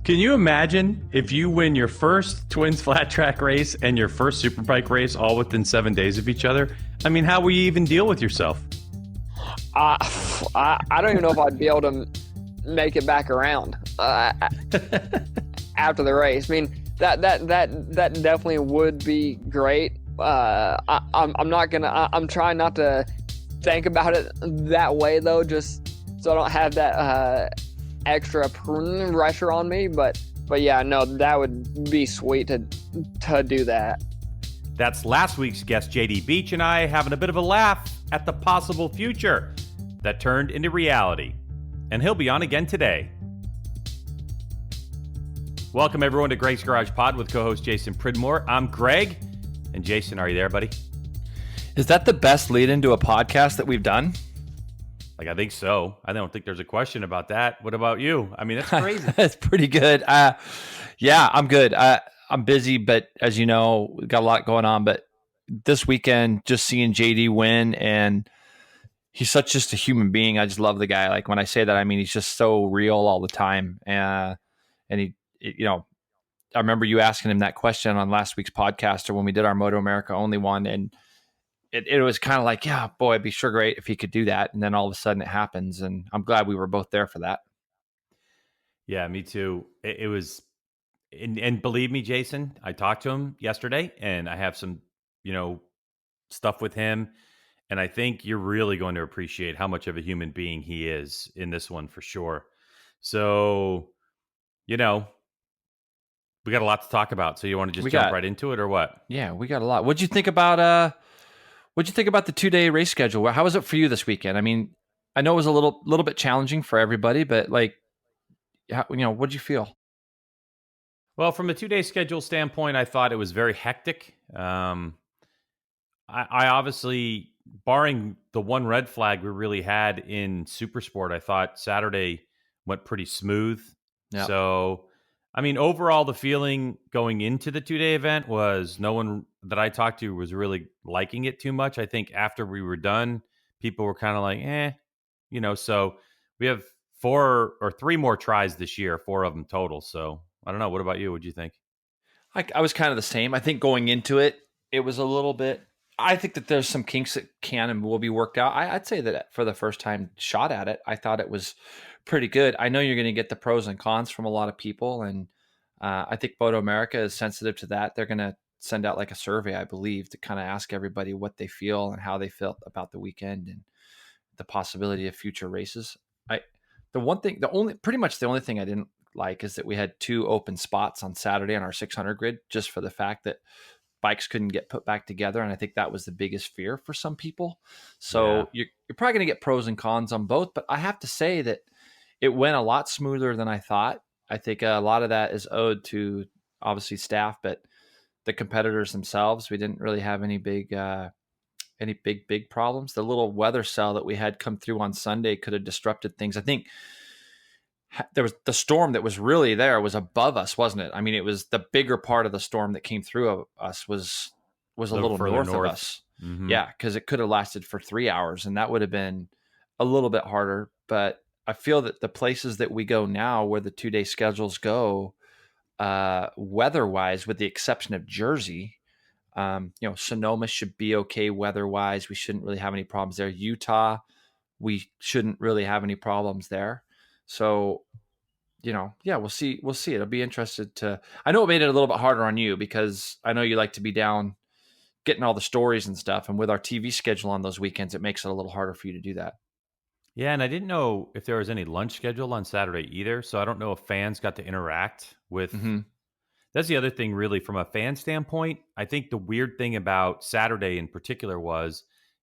Can you imagine if you win your first Twins flat track race and your first Superbike race all within 7 days of each other? I mean, how will you even deal with yourself? I don't even know if I'd be able to make it back around after the race. I mean, that definitely would be great. I'm trying not to think about it that way though, just so I don't have that extra pressure on me. But yeah, no, that would be sweet to do that. That's last week's guest, JD Beach, and I having a bit of a laugh at the possible future that turned into reality. And he'll be on again today. Welcome, everyone, to Greg's Garage Pod with co-host Jason Pridmore. I'm Greg. And Jason, are you there, buddy? Is that the best lead into a podcast that we've done? I think so. I don't think there's a question about that. What about you? I mean, that's crazy. That's pretty good. Yeah, I'm good. I'm busy, but as you know, we've got a lot going on. But this weekend, just seeing JD win, and he's just a human being. I just love the guy. Like when I say that, I mean, he's just so real all the time. And I remember you asking him that question on last week's podcast or when we did our MotoAmerica only one. And it was kind of like, yeah, boy, it'd be sure great if he could do that. And then all of a sudden it happens. And I'm glad we were both there for that. Yeah, me too. It was, and believe me, Jason, I talked to him yesterday and I have some, stuff with him. And I think you're really going to appreciate how much of a human being he is in this one for sure. So, we got a lot to talk about. So you want to just jump right into it or what? Yeah, we got a lot. What'd you think about the 2-day race schedule? How was it for you this weekend? I mean, I know it was a little bit challenging for everybody, but what'd you feel? Well, from a 2-day schedule standpoint, I thought it was very hectic. I obviously, barring the one red flag we really had in Supersport, I thought Saturday went pretty smooth. Yep. So, I mean, overall, the feeling going into the 2-day event was no one that I talked to was really liking it too much. I think after we were done, people were kind of like, so we have 4 or 3 more tries this year, 4 of them total. So I don't know. What about you? What'd you think? I was kind of the same. I think going into it, it was a little bit, I think that there's some kinks that can and will be worked out. I'd say that for the first time shot at it, I thought it was pretty good. I know you're going to get the pros and cons from a lot of people. And I think MotoAmerica is sensitive to that. They're going to send out like a survey, I believe, to kind of ask everybody what they feel and how they felt about the weekend and the possibility of future races. The only thing I didn't like is that we had 2 open spots on Saturday on our 600 grid, just for the fact that bikes couldn't get put back together. And I think that was the biggest fear for some people. So you're probably going to get pros and cons on both, but I have to say that it went a lot smoother than I thought. I think a lot of that is owed to obviously staff, but the competitors themselves. We didn't really have any big problems. The little weather cell that we had come through on Sunday could have disrupted things. I think there was the storm that was really there was above us, wasn't it? I mean, it was the bigger part of the storm that came through us was a little north of us. Mm-hmm. Yeah, because it could have lasted for 3 hours, and that would have been a little bit harder. But I feel that the places that we go now, where the 2-day schedules go, weather-wise, with the exception of Jersey, Sonoma should be okay weather-wise. We shouldn't really have any problems there. Utah, we shouldn't really have any problems there. So, we'll see. We'll see. It'll be interested to. I know it made it a little bit harder on you because I know you like to be down, getting all the stories and stuff. And with our TV schedule on those weekends, it makes it a little harder for you to do that. Yeah, and I didn't know if there was any lunch schedule on Saturday either. So I don't know if fans got to interact with. Mm-hmm. That's the other thing, really, from a fan standpoint. I think the weird thing about Saturday in particular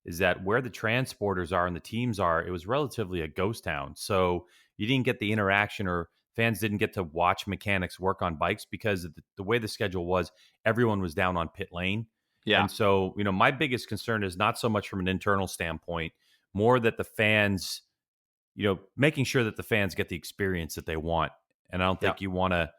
is that where the transporters are and the teams are, it was relatively a ghost town. So you didn't get the interaction, or fans didn't get to watch mechanics work on bikes because of the way the schedule was. Everyone was down on pit lane. Yeah. And so, my biggest concern is not so much from an internal standpoint, more that the fans, making sure that the fans get the experience that they want. And I don't think you want to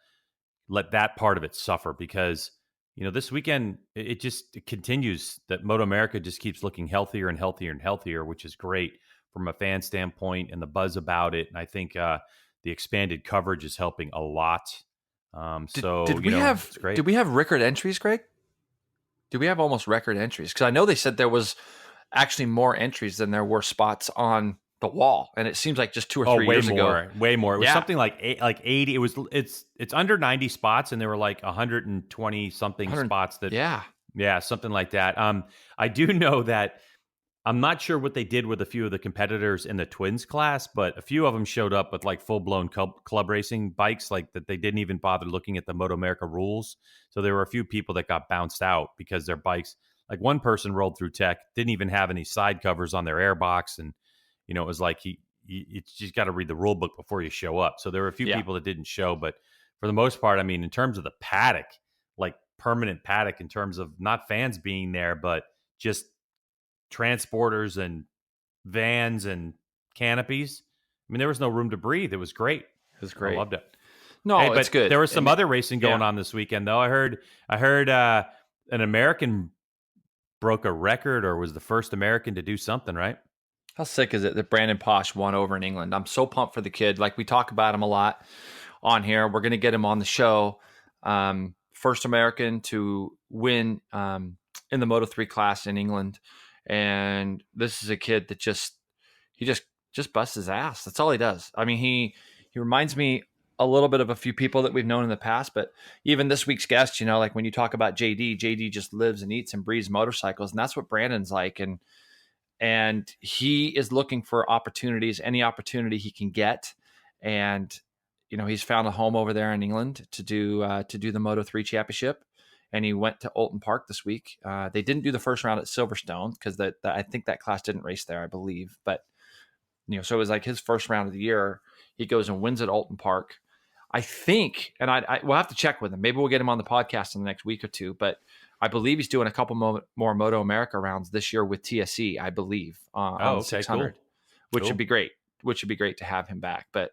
let that part of it suffer because, this weekend, it continues that MotoAmerica just keeps looking healthier and healthier and healthier, which is great from a fan standpoint and the buzz about it. And I think the expanded coverage is helping a lot. Did we have it's great. Did we have record entries, Greg? Did we have almost record entries? Because I know they said there was actually more entries than there were spots on the wall, and it seems like just 2 or 3 years ago. Way more. It was Yeah. something like 80. It's under 90 spots, and there were like 120 something spots that. Yeah, something like that. I do know that I'm not sure what they did with a few of the competitors in the twins class, but a few of them showed up with like full blown club racing bikes, like that they didn't even bother looking at the MotoAmerica rules. So there were a few people that got bounced out because their bikes, like one person rolled through tech, didn't even have any side covers on their airbox, and it was like you just got to read the rule book before you show up. So there were a few people that didn't show, but for the most part, I mean, in terms of the paddock, like permanent paddock, in terms of not fans being there, but just transporters and vans and canopies. I mean, there was no room to breathe. It was great. It was great. I loved it. No, hey, it's good. There was some other racing going on this weekend, though. I heard an American broke a record, or was the first American to do something, right? How sick is it that Brandon Posh won over in England? I'm so pumped for the kid. Like, we talk about him a lot on here. We're going to get him on the show. First American to win in the Moto3 class in England. And this is a kid that just busts his ass. That's all he does. I mean, he reminds me a little bit of a few people that we've known in the past, but even this week's guest, like when you talk about JD just lives and eats and breathes motorcycles, and that's what Brandon's like. And he is looking for opportunities, any opportunity he can get. And, he's found a home over there in England to do the Moto3 championship. And he went to Oulton Park this week. They didn't do the first round at Silverstone because I think that class didn't race there, I believe. But, so it was like his first round of the year. He goes and wins at Oulton Park. I think, and we'll have to check with him. Maybe we'll get him on the podcast in the next week or two. But I believe he's doing a couple more MotoAmerica rounds this year with TSE, I believe, on the 600, cool. Which would be great. Which would be great to have him back. But,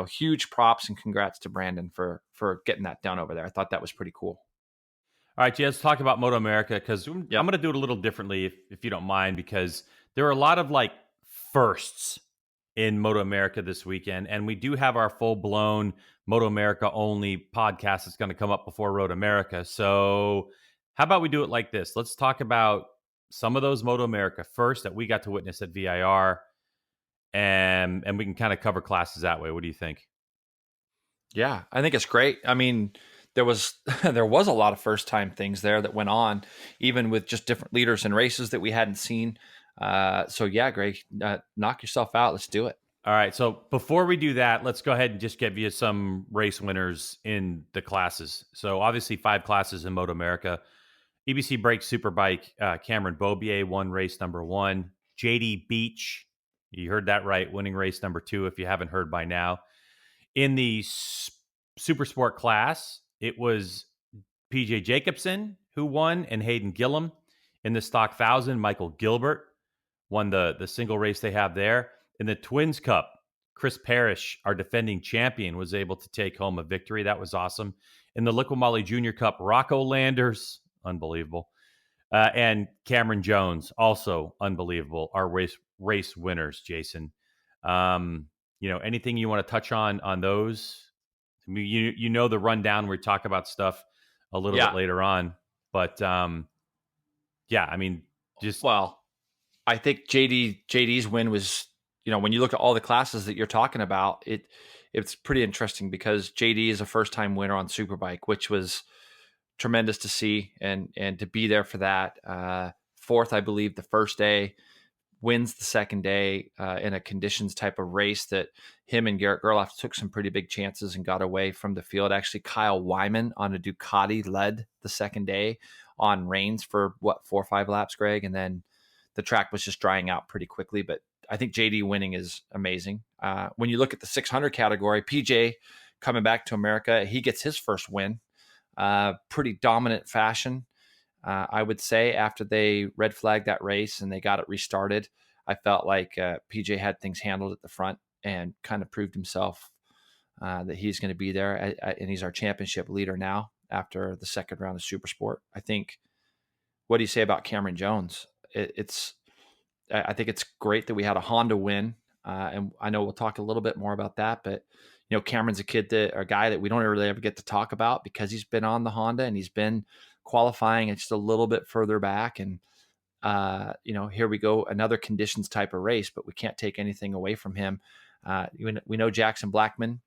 huge props and congrats to Brandon for getting that done over there. I thought that was pretty cool. All right, let's talk about MotoAmerica, because I'm going to do it a little differently, if you don't mind, because there are a lot of like firsts in MotoAmerica this weekend, and we do have our full-blown MotoAmerica only podcast that's going to come up before Road America. So how about we do it like this? Let's talk about some of those MotoAmerica first that we got to witness at VIR, and we can kind of cover classes that way. What do you think? Yeah, I think it's great. I mean, there was a lot of first time things there that went on, even with just different leaders and races that we hadn't seen. So yeah, Greg, knock yourself out. Let's do it. All right. So before we do that, let's go ahead and just give you some race winners in the classes. So obviously 5 classes in MotoAmerica. EBC Brake Superbike, Cameron Beaubier won race number 1. JD Beach, you heard that right, winning race number 2 if you haven't heard by now. In the Supersport class, it was PJ Jacobsen who won, and Hayden Gillum. In the Stock 1000, Michael Gilbert won the single race they have there. In the Twins Cup, Chris Parrish, our defending champion, was able to take home a victory. That was awesome. In the Liqui Moly Junior Cup, Rocco Landers, unbelievable. And Cameron Jones, also unbelievable. Our race winners, Jason. Anything you want to touch on those? I mean, you know the rundown where we talk about stuff a little bit later on, but I mean, I think JD's win was, when you look at all the classes that you're talking about, it's pretty interesting because JD is a first time winner on Superbike, which was tremendous to see and to be there for that. Fourth, I believe, the first day, wins the second day in a conditions type of race that him and Garrett Gerloff took some pretty big chances and got away from the field. Actually, Kyle Wyman on a Ducati led the second day on rains for 4 or 5 laps, Greg, and then the track was just drying out pretty quickly. But I think JD winning is amazing. When you look at the 600 category, PJ coming back to America, he gets his first win, pretty dominant fashion. I would say after they red flagged that race and they got it restarted, I felt like PJ had things handled at the front and kind of proved himself that he's going to be there. And he's our championship leader now after the second round of Supersport. I think, what do you say about Cameron Jones? I think it's great that we had a Honda win. And I know we'll talk a little bit more about that, but Cameron's a guy that we don't really ever get to talk about because he's been on the Honda and he's been qualifying just a little bit further back. And, here we go, another conditions type of race, but we can't take anything away from him. We know Jackson Blackman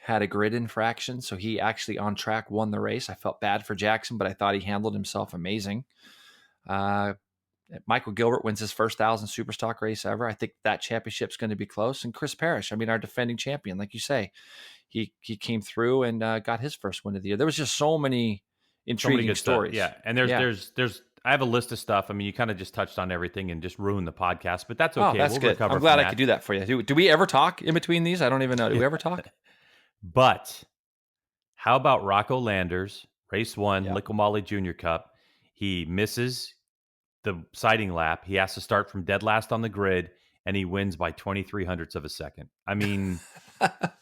had a grid infraction, so he actually on track won the race. I felt bad for Jackson, but I thought he handled himself amazing. Michael Gilbert wins his first 1,000 Superstock race ever. I think that championship's going to be close. And Chris Parrish, our defending champion, like you say, he came through and got his first win of the year. There was just so many intriguing stories. Yeah, and there's I have a list of stuff. You kind of just touched on everything and just ruined the podcast, but that's okay. Oh, that's good. I'm glad I could do that for you. Do we ever talk in between these? I don't even know. Do we ever talk? But how about Rocco Landers, race 1, Lickel Junior Cup? He misses the sighting lap. He has to start from dead last on the grid, and he wins by 0.23 of a second.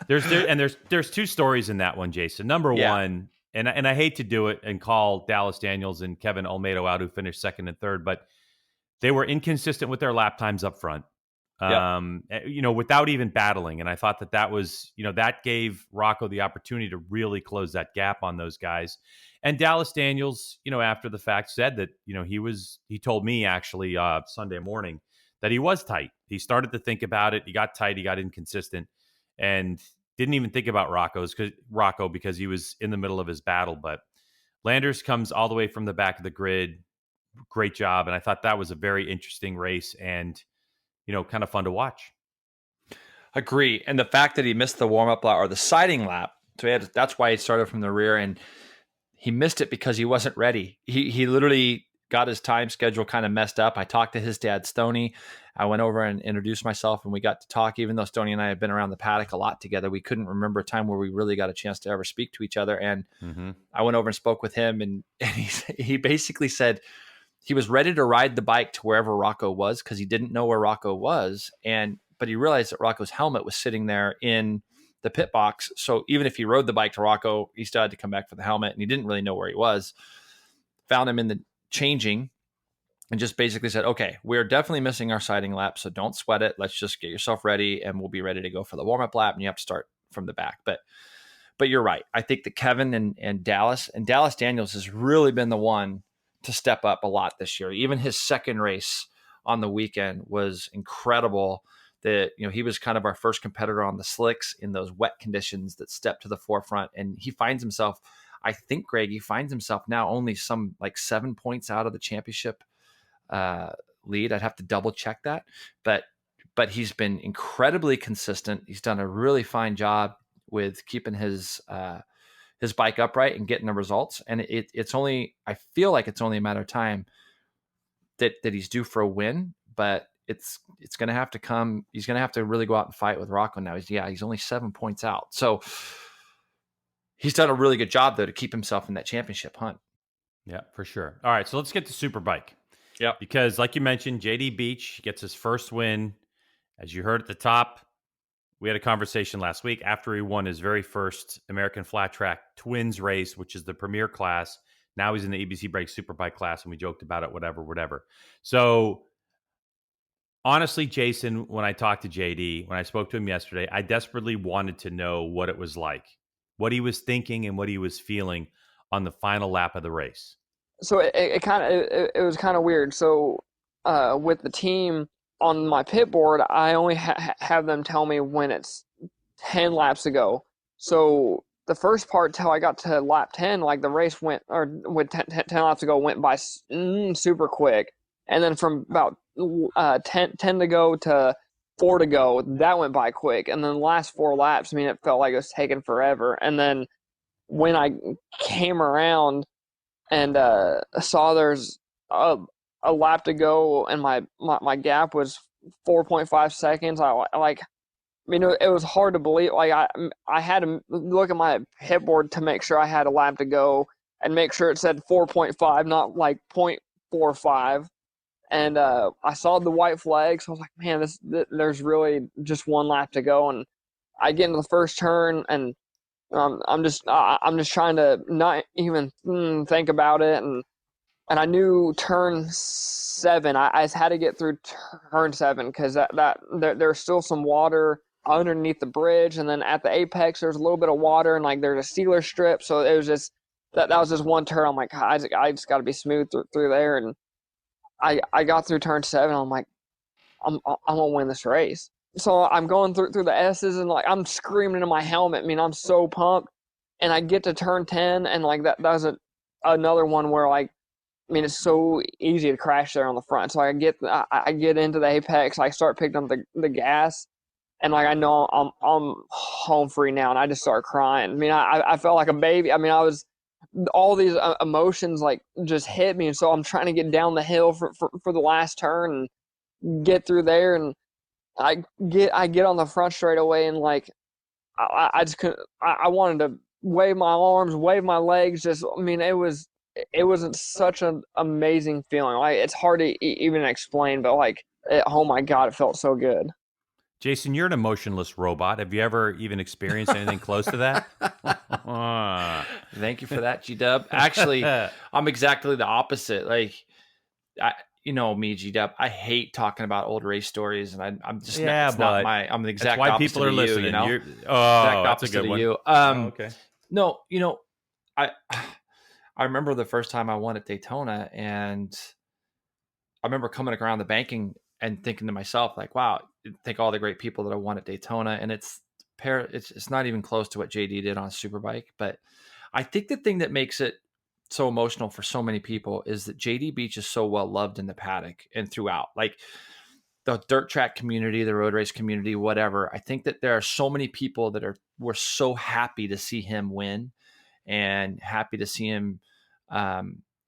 There's two stories in that one, Jason. Number one, and I hate to do it and call Dallas Daniels and Kevin Olmedo out, who finished second and third, but they were inconsistent with their lap times up front. Without even battling. And I thought that was, that gave Rocco the opportunity to really close that gap on those guys. And Dallas Daniels, after the fact said that, he told me actually Sunday morning that he was tight. He started to think about it. He got tight. He got inconsistent and didn't even think about Rocco because he was in the middle of his battle. But Landers comes all the way from the back of the grid. Great job. And I thought that was a very interesting race and, kind of fun to watch. Agree. And the fact that he missed the warm-up lap or the sighting lap, so that's why he started from the rear, and he missed it because he wasn't ready. He literally got his time schedule kind of messed up. I talked to his dad, Stoney. I went over and introduced myself, and we got to talk. Even though Stoney and I had been around the paddock a lot together, we couldn't remember a time where we really got a chance to ever speak to each other. And I went over and spoke with him, and he basically said he was ready to ride the bike to wherever Rocco was because he didn't know where Rocco was. But he realized that Rocco's helmet was sitting there in the pit box. So even if he rode the bike to Rocco, he still had to come back for the helmet, and he didn't really know where he was. Found him in the changing and just basically said, okay, we're definitely missing our sighting lap, so don't sweat it. Let's just get yourself ready, and we'll be ready to go for the warm-up lap, and you have to start from the back. But you're right. I think that Kevin and Dallas Daniels has really been the one to step up a lot this year. Even his second race on the weekend was incredible. That, he was kind of our first competitor on the slicks in those wet conditions that stepped to the forefront. And he finds himself, I think, Greg, now only some like 7 points out of the championship lead. I'd have to double check that. But he's been incredibly consistent. He's done a really fine job with keeping his bike upright and getting the results. And I feel like it's only a matter of time that he's due for a win, but it's going to have to come. He's going to have to really go out and fight with Rocco now. He's only 7 points out. So he's done a really good job though to keep himself in that championship hunt. Yeah, for sure. All right. So let's get to Superbike. Yeah. Because like you mentioned, JD Beach gets his first win. As you heard at the top, we had a conversation last week after he won his very first American Flat Track Twins race, which is the premier class. Now he's in the ABC Brake Superbike class, and we joked about it, whatever. So honestly, Jason, when I talked to JD, when I spoke to him yesterday, I desperately wanted to know what it was like, what he was thinking and what he was feeling on the final lap of the race. So it was kind of weird. So with the team on my pit board, I only have them tell me when it's 10 laps to go. So the first part till I got to lap 10, like the race went, or with 10 laps to go, went by super quick. And then from about 10 to go to 4 to go, that went by quick. And then the last 4 laps, it felt like it was taking forever. And then when I came around and saw there's a lap to go and my gap was 4.5 seconds, it was hard to believe. Like I had to look at my pit board to make sure I had a lap to go and make sure it said 4.5, not like 0.45. And I saw the white flag, so I was like, man, there's really just 1 lap to go. And I get into the first turn, and I'm just trying to not even think about it. And I knew turn 7, I had to get through turn 7 because there's still some water underneath the bridge, and then at the apex there's a little bit of water, and like there's a sealer strip, so it was just that was just one turn. I'm like, I just got to be smooth through there, and I got through turn 7. I'm like, I'm gonna win this race. So I'm going through the S's, and like I'm screaming in my helmet. I mean, I'm so pumped, and I get to turn 10, and like that was another one where like, I mean, it's so easy to crash there on the front. So I get into the apex, I start picking up the gas, and like I know I'm home free now, and I just start crying. I mean, I felt like a baby. I mean, all these emotions like just hit me, and so I'm trying to get down the hill for the last turn and get through there, and I get on the front straight away, and like I just couldn't. I wanted to wave my arms, wave my legs. Just, I mean, it wasn't such an amazing feeling. Like, it's hard to even explain, but like, oh my God, it felt so good. Jason, you're an emotionless robot. Have you ever even experienced anything close to that? Thank you for that, G-Dub. Actually, I'm exactly the opposite. Like, you know me, G-Dub. I hate talking about old race stories, and I'm just I'm the exact that's why opposite people are of listening. You know? Exact opposite that's a good of one. you. Okay. No, you know, I remember the first time I won at Daytona, and I remember coming around the banking and thinking to myself, like, wow, think all the great people that I won at Daytona. And it's not even close to what JD did on Superbike. But I think the thing that makes it so emotional for so many people is that JD Beach is so well loved in the paddock and throughout. Like, the dirt track community, the road race community, whatever. I think that there are so many people that were so happy to see him win and happy to see him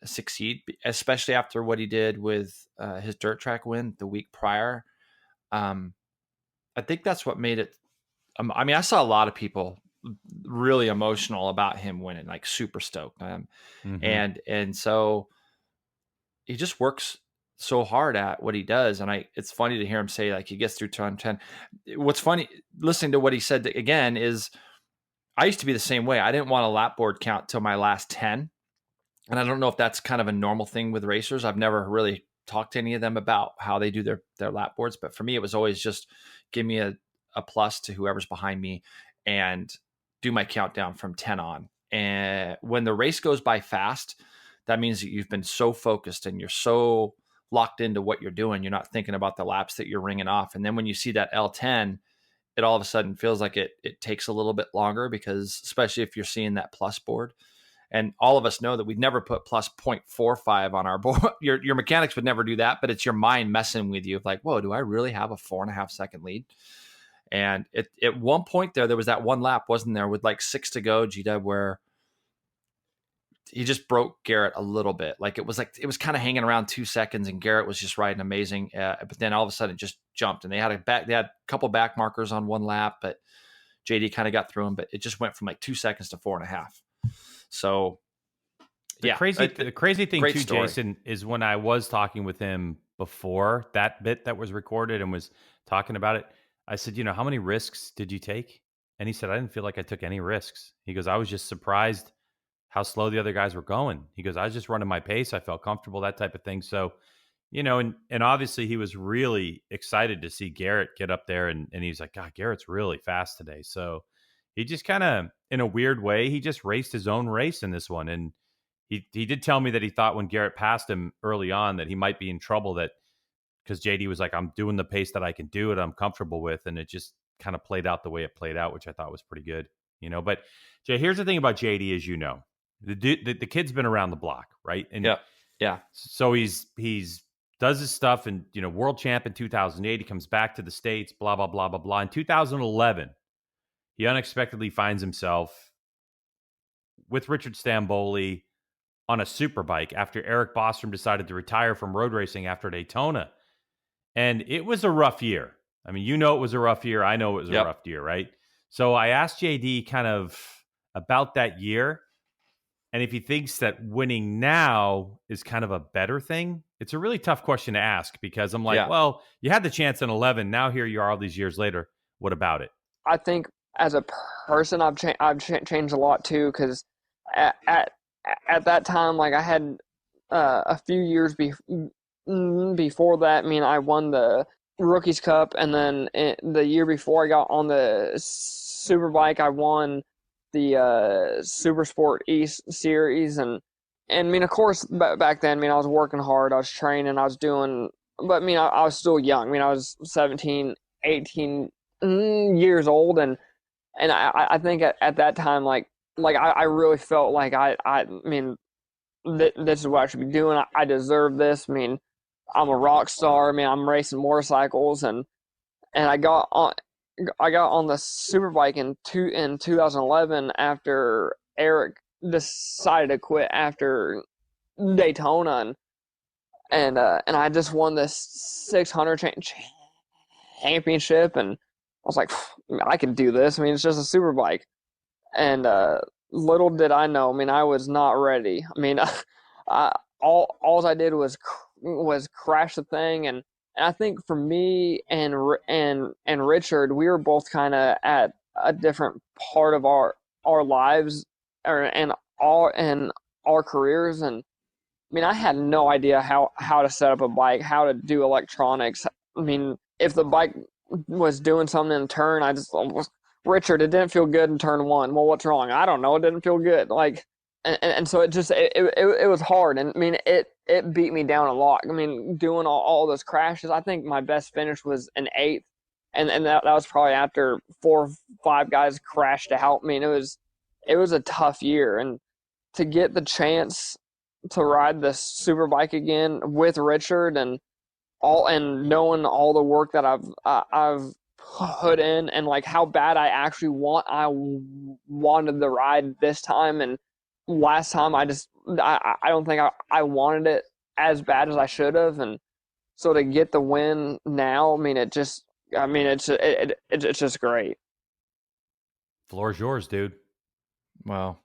succeed, especially after what he did with his dirt track win the week prior. I think that's what made it. I mean, I saw a lot of people really emotional about him winning, like super stoked. And so he just works so hard at what he does. And it's funny to hear him say, like, he gets through turn 10. What's funny, listening to what he said again, is I used to be the same way. I didn't want a lap board count till my last 10. And I don't know if that's kind of a normal thing with racers. I've never really talked to any of them about how they do their lap boards. But for me, it was always just give me a plus to whoever's behind me and do my countdown from 10 on. And when the race goes by fast, that means that you've been so focused and you're so locked into what you're doing. You're not thinking about the laps that you're ringing off. And then when you see that L10, it all of a sudden feels like it takes a little bit longer, because especially if you're seeing that plus board. And all of us know that we'd never put plus 0.45 on our board. Your mechanics would never do that, but it's your mind messing with you of like, whoa, do I really have a 4.5 second lead? And at one point there was that one lap, wasn't there, with like 6 to go, G-Dub, where he just broke Garrett a little bit. Like it was kind of hanging around 2 seconds, and Garrett was just riding amazing. But then all of a sudden it just jumped, and they had a couple back markers on one lap, but JD kind of got through him, but it just went from like 2 seconds to 4.5. So the crazy thing too, story. Jason, is when I was talking with him before that bit that was recorded and was talking about it, I said, how many risks did you take? And he said, I didn't feel like I took any risks. He goes, I was just surprised how slow the other guys were going. He goes, I was just running my pace. I felt comfortable, that type of thing. So, and obviously he was really excited to see Garrett get up there, and he's like, God, Garrett's really fast today. So he just kind of, in a weird way, he just raced his own race in this one. And he did tell me that he thought when Garrett passed him early on that he might be in trouble, that because JD was like, I'm doing the pace that I can do it, I'm comfortable with. And it just kind of played out the way it played out, which I thought was pretty good, But Jay, here's the thing about JD, as you know, the kid's been around the block, right? And yeah. So he's does his stuff, and world champ in 2008. He comes back to the States, blah blah blah blah blah. In 2011, he unexpectedly finds himself with Richard Stamboli on a superbike after Eric Bostrom decided to retire from road racing after Daytona. And it was a rough year. I mean, it was a rough year. I know it was a rough year, right? So I asked JD kind of about that year, and if he thinks that winning now is kind of a better thing. It's a really tough question to ask, because I'm like, well, you had the chance in 11. Now here you are all these years later. What about it? I think as a person, I've changed a lot too, because at that time, like I had a few years before that. I mean, I won the Rookies Cup, and then the year before I got on the Superbike, I won the Supersport East Series, and I mean, of course, back then, I mean, I was working hard, I was training, I was doing, but I mean, I was still young. I mean, I was 17, 18 years old, and I think at that time, like I really felt like I mean, this is what I should be doing. I deserve this. I mean, I'm a rock star. I mean, I'm racing motorcycles, and I got on the Superbike in 2011 after Eric decided to quit after Daytona, and I just won this 600 championship, and I was like, I can do this. I mean, it's just a Superbike, and little did I know. I mean, I was not ready. I mean, all I did was crash the thing, and I think for me and Richard, we were both kind of at a different part of our lives and our careers, and I mean, I had no idea how to set up a bike, how to do electronics. I mean, if the bike was doing something in turn, I just Richard, it didn't feel good in turn one. Well, what's wrong? I don't know. It didn't feel good. Like, and so it was hard. And I mean, it beat me down a lot. I mean, doing all those crashes, I think my best finish was an 8th. And that was probably after 4 or 5 guys crashed out. I mean, it was a tough year. And to get the chance to ride the Superbike again with Richard and knowing all the work that I've put in, and like how bad I actually wanted the ride this time, and last time I don't think I wanted it as bad as I should have, and so to get the win now, I mean, it's just great. Floor's yours, dude. Well,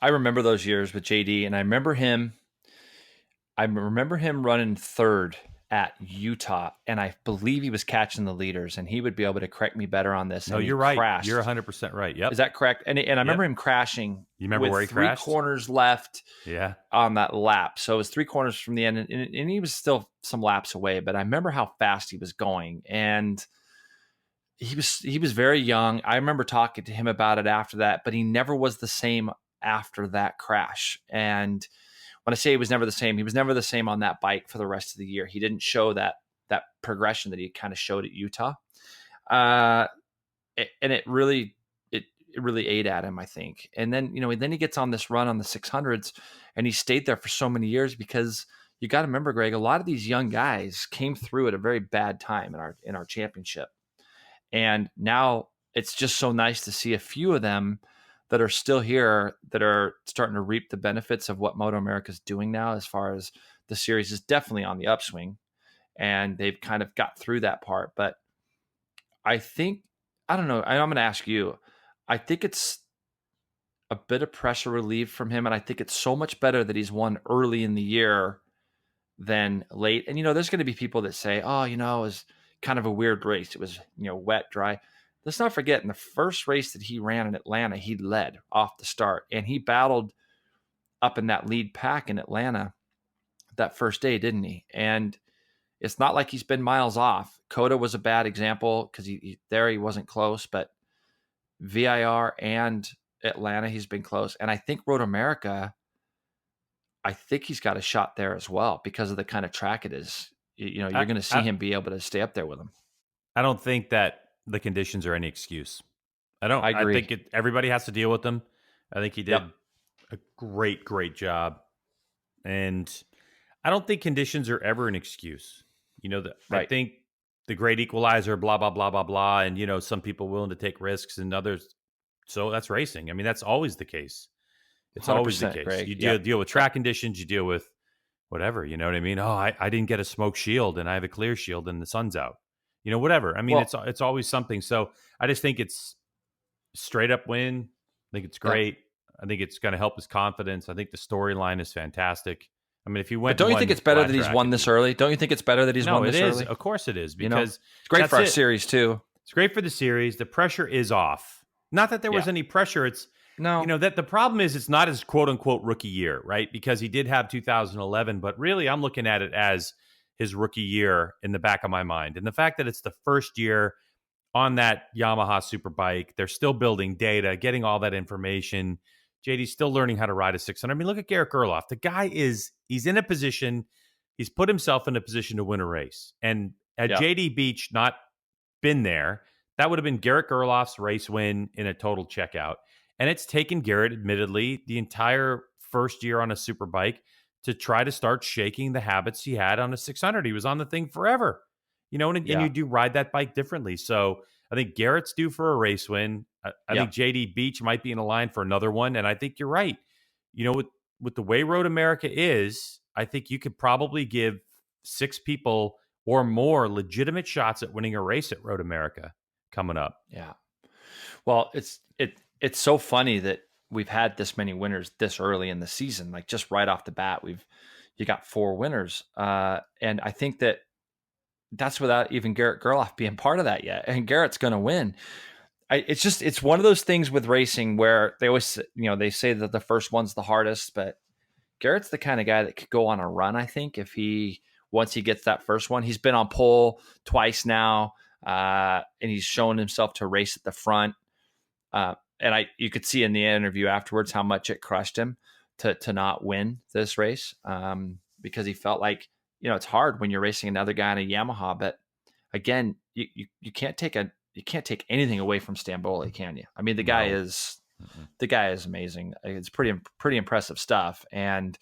I remember those years with JD, and I remember him running third at Utah, and I believe he was catching the leaders, and he would be able to correct me better on this. No, you're right. You're 100% right. Yep. Is that correct? And I remember him crashing. You remember with where he 3 crashed? corners left. Yeah. On that lap. So it was 3 corners from the end, and he was still some laps away, but I remember how fast he was going, and he was very young. I remember talking to him about it after that, but he never was the same after that crash. And when I say he was never the same, he was never the same on that bike for the rest of the year. He didn't show that progression that he kind of showed at Utah. And it really ate at him, I think. And then, then he gets on this run on the 600s, and he stayed there for so many years, because you got to remember, Greg, a lot of these young guys came through at a very bad time in our championship. And now it's just so nice to see a few of them that are still here, that are starting to reap the benefits of what MotoAmerica is doing now, as far as the series is definitely on the upswing, and they've kind of got through that part. But I think, I don't know, I'm going to ask you, I think it's a bit of pressure relief from him, and I think it's so much better that he's won early in the year than late. And, there's going to be people that say, oh, it was kind of a weird race. It was, wet, dry. Let's not forget, in the first race that he ran in Atlanta, he led off the start, and he battled up in that lead pack in Atlanta that first day, didn't he? And it's not like he's been miles off. Coda was a bad example, because he wasn't close, but VIR and Atlanta, he's been close. And I think Road America, I think he's got a shot there as well, because of the kind of track it is. You're going to see him be able to stay up there with him. I don't think that the conditions are any excuse. I agree. I think everybody has to deal with them. I think he did a great job. And I don't think conditions are ever an excuse. Right. I think the great equalizer, blah, blah, blah, blah, blah. And, some people willing to take risks and others. So that's racing. I mean, that's always the case. It's always the case. Greg. You deal with track conditions, you deal with whatever, you know what I mean? Oh, I didn't get a smoke shield and I have a clear shield and the sun's out. Whatever. I mean, it's always something. So I just think it's straight up win. I think it's great. Yeah. I think it's going to help his confidence. I think the storyline is fantastic. I mean, if you went, but don't you think it's better that he's won this early? Don't you think it's better that he's won this early? No, it is. Of course it is, because it's great for our series too. It's great for the series. The pressure is off. Not that there was any pressure. It's that the problem is, it's not his quote unquote rookie year, right? Because he did have 2011, but really I'm looking at it as his rookie year in the back of my mind. And the fact that it's the first year on that Yamaha Superbike, they're still building data, getting all that information. JD's still learning how to ride a 600. I mean, look at Garrett Gerloff. The guy he's in a position, he's put himself in a position to win a race. And had JD Beach not been there, that would have been Garrett Gerloff's race win in a total checkout. And it's taken Garrett, admittedly, the entire first year on a Superbike to try to start shaking the habits he had on a 600. He was on the thing forever, and you do ride that bike differently. So I think Garrett's due for a race win. I think JD Beach might be in a line for another one. And I think you're right. With the way Road America is, I think you could probably give 6 people or more legitimate shots at winning a race at Road America coming up. Yeah. Well, it's so funny that we've had this many winners this early in the season. Like just right off the bat, you got 4 winners. And I think that's without even Garrett Gerloff being part of that yet. And Garrett's going to win. It's one of those things with racing where they always, they say that the first one's the hardest, but Garrett's the kind of guy that could go on a run. I think once he gets that first one, he's been on pole twice now. And he's shown himself to race at the front. And you could see in the interview afterwards how much it crushed him to not win this race, because he felt like, it's hard when you're racing another guy in a Yamaha. But again, you can't take anything away from Stamboli, can you? I mean, the guy is amazing. It's pretty impressive stuff. And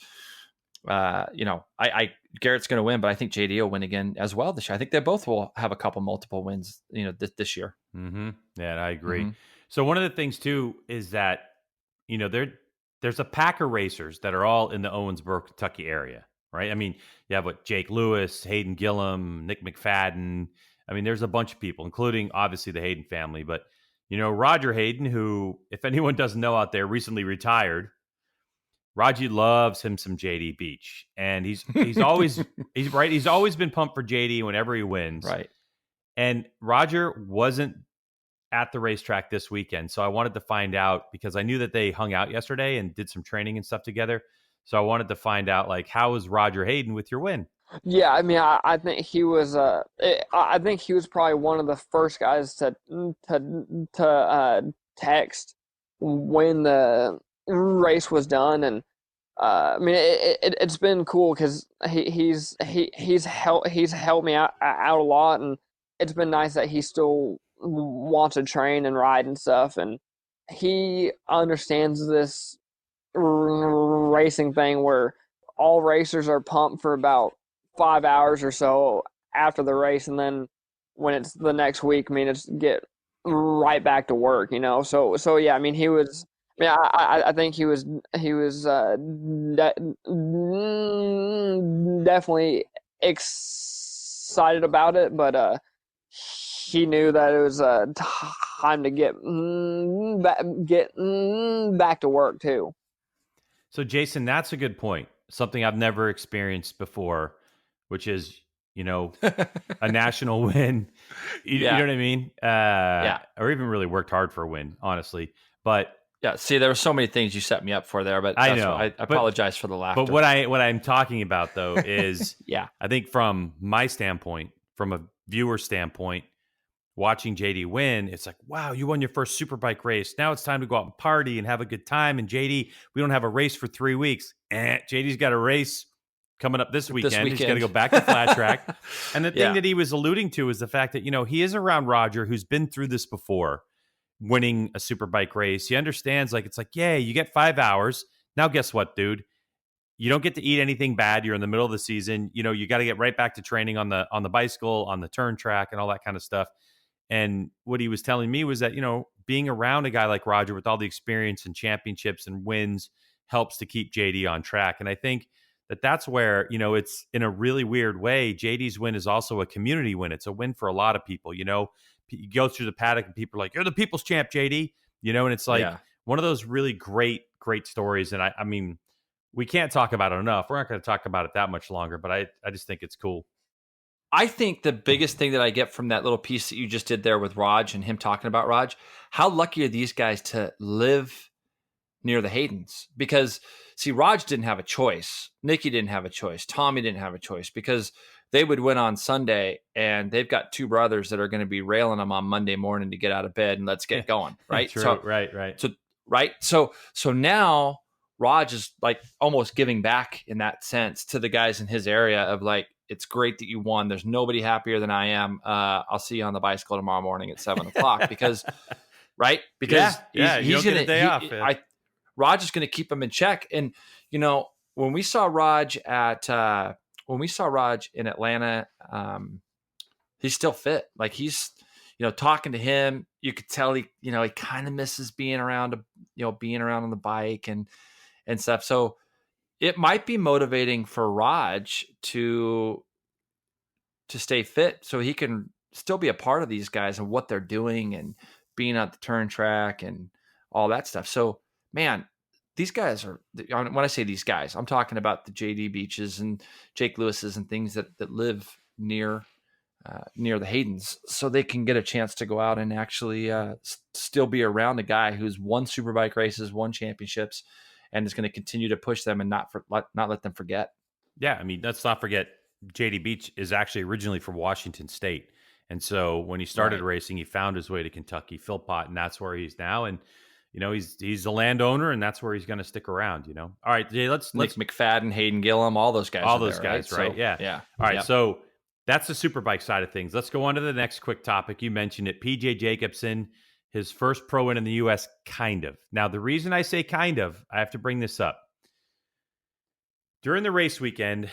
Garrett's going to win, but I think JD will win again as well this year. I think they both will have a couple multiple wins, this year. Mm-hmm. Yeah, I agree. Mm-hmm. So one of the things too is that, there's a pack of racers that are all in the Owensboro, Kentucky area, right? I mean, you have Jake Lewis, Hayden Gillum, Nick McFadden. I mean, there's a bunch of people, including obviously the Hayden family, but Roger Hayden, who, if anyone doesn't know out there, recently retired. Raji loves him some JD Beach, and he's always he's always been pumped for JD whenever he wins. Right. And Roger wasn't at the racetrack this weekend, so I wanted to find out, because I knew that they hung out yesterday and did some training and stuff together. So I wanted to find out, how was Roger Hayden with your win? Yeah, I mean, I think he was. I think he was probably one of the first guys to text when the race was done, and I mean, it's been cool because he's helped me out a lot, and it's been nice that he still wants to train and ride and stuff, and he understands this racing thing where all racers are pumped for about 5 hours or so after the race, and then when it's the next week, I mean, it's get right back to work, So yeah, I mean, he was. I mean, I think he was definitely excited about it, but he knew that it was time to get back to work too. So, Jason, that's a good point. Something I've never experienced before, which is, a national win. You know what I mean? Or even really worked hard for a win, honestly. But yeah, see, there were so many things you set me up for there, but I know. I apologize for the laughter. But what I'm talking about, though, is I think from my standpoint, from a viewer standpoint, watching JD win, it's like, wow, you won your first Superbike race. Now it's time to go out and party and have a good time. And JD, we don't have a race for 3 weeks. JD's got a race coming up this weekend. He's got to go back to flat track. And the thing that he was alluding to is the fact that, he is around Roger, who's been through this before, winning a Superbike race. He understands, you get 5 hours. Now, guess what, dude? You don't get to eat anything bad. You're in the middle of the season. You got to get right back to training on the bicycle, on the turn track, and all that kind of stuff. And what he was telling me was that, being around a guy like Roger with all the experience and championships and wins helps to keep JD on track. And I think that's where, it's in a really weird way. JD's win is also a community win. It's a win for a lot of people. You go through the paddock and people are like, you're the people's champ, JD, and it's one of those really great stories. And I mean, we can't talk about it enough. We're not going to talk about it that much longer, but I just think it's cool. I think the biggest thing that I get from that little piece that you just did there with Raj and him talking about Raj, how lucky are these guys to live near the Haydens? Because, see, Raj didn't have a choice. Nicky didn't have a choice. Tommy didn't have a choice because they would win on Sunday, and they've got two brothers that are going to be railing them on Monday morning to get out of bed and let's get going, right? True. So, Right. So now Raj is like almost giving back in that sense to the guys in his area of like, it's great that you won. There's nobody happier than I am. I'll see you on the bicycle tomorrow morning at 7:00 because, right? Because he's going to, Raj is going to keep him in check. And, when we saw Raj in Atlanta, he's still fit. Like he's, talking to him, you could tell he kind of misses being around on the bike and stuff. So it might be motivating for Raj to stay fit so he can still be a part of these guys and what they're doing and being at the turn track and all that stuff. So, man, these guys are, when I say these guys, I'm talking about the JD Beaches and Jake Lewis's and things that live near the Haydens, so they can get a chance to go out and actually still be around a guy who's won Superbike races, won championships, and is going to continue to push them and not let them forget. Yeah, I mean, let's not forget JD Beach is actually originally from Washington State. And so when he started racing, he found his way to Kentucky, Philpott, and that's where he's now. And, he's a landowner, and that's where he's going to stick around, All right, Jay, let's Nick McFadden, Hayden Gillum, all those guys. All those guys, right? So, yeah. All right, so that's the Superbike side of things. Let's go on to the next quick topic. You mentioned it. PJ Jacobsen, his first pro win in the U.S., kind of. Now, the reason I say kind of, I have to bring this up. During the race weekend,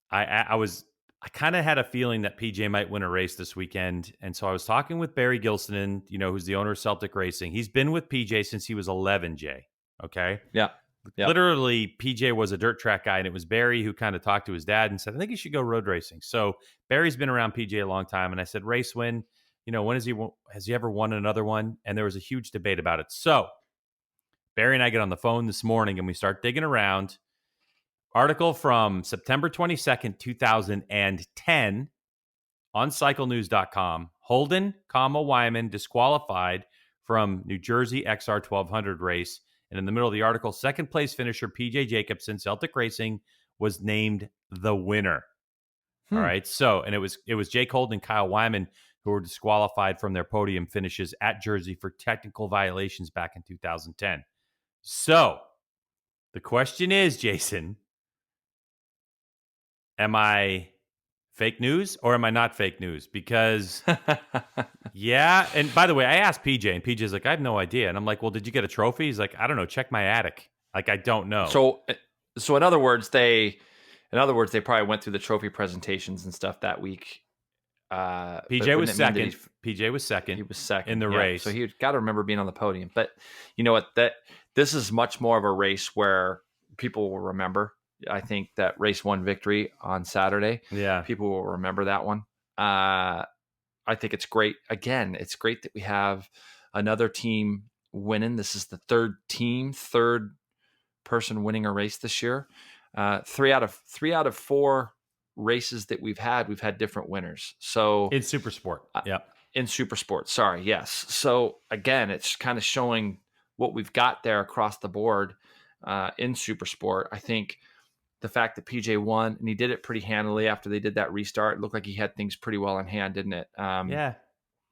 I kind of had a feeling that PJ might win a race this weekend. And so I was talking with Barry Gilsonen, who's the owner of Celtic Racing. He's been with PJ since he was 11, Jay. Okay? Yeah. Yep. Literally, PJ was a dirt track guy, and it was Barry who kind of talked to his dad and said, I think you should go road racing. So Barry's been around PJ a long time, and I said, race win, when has he ever won another one? And there was a huge debate about it. So Barry and I get on the phone this morning, and we start digging around. Article from September 22nd, 2010 on cyclenews.com. Holden, Wyman disqualified from New Jersey XR 1200 race. And in the middle of the article, second place finisher PJ Jacobsen, Celtic Racing, was named the winner. All right. So, and it was Jake Holden and Kyle Wyman who were disqualified from their podium finishes at Jersey for technical violations back in 2010. So the question is, Jason, am I fake news or am I not fake news? Because yeah. And by the way, I asked PJ, and PJ's like, I have no idea. And I'm like, well, did you get a trophy? He's like, I don't know. Check my attic. Like, I don't know. So in other words, they probably went through the trophy presentations and stuff that week. PJ was second. PJ was second. He was second in the race. So he got to remember being on the podium. But you know what? This is much more of a race where people will remember. I think that race 1 victory on Saturday. Yeah. People will remember that one. I think it's great. Again, it's great that we have another team winning. This is the third person winning a race this year. 3 out of 4 races that we've had different winners. So in Supersport. In Supersport. Sorry. Yes. So again, it's kind of showing what we've got there across the board in Supersport. I think the fact that PJ won, and he did it pretty handily after they did that restart, it looked like he had things pretty well in hand, didn't it? Yeah.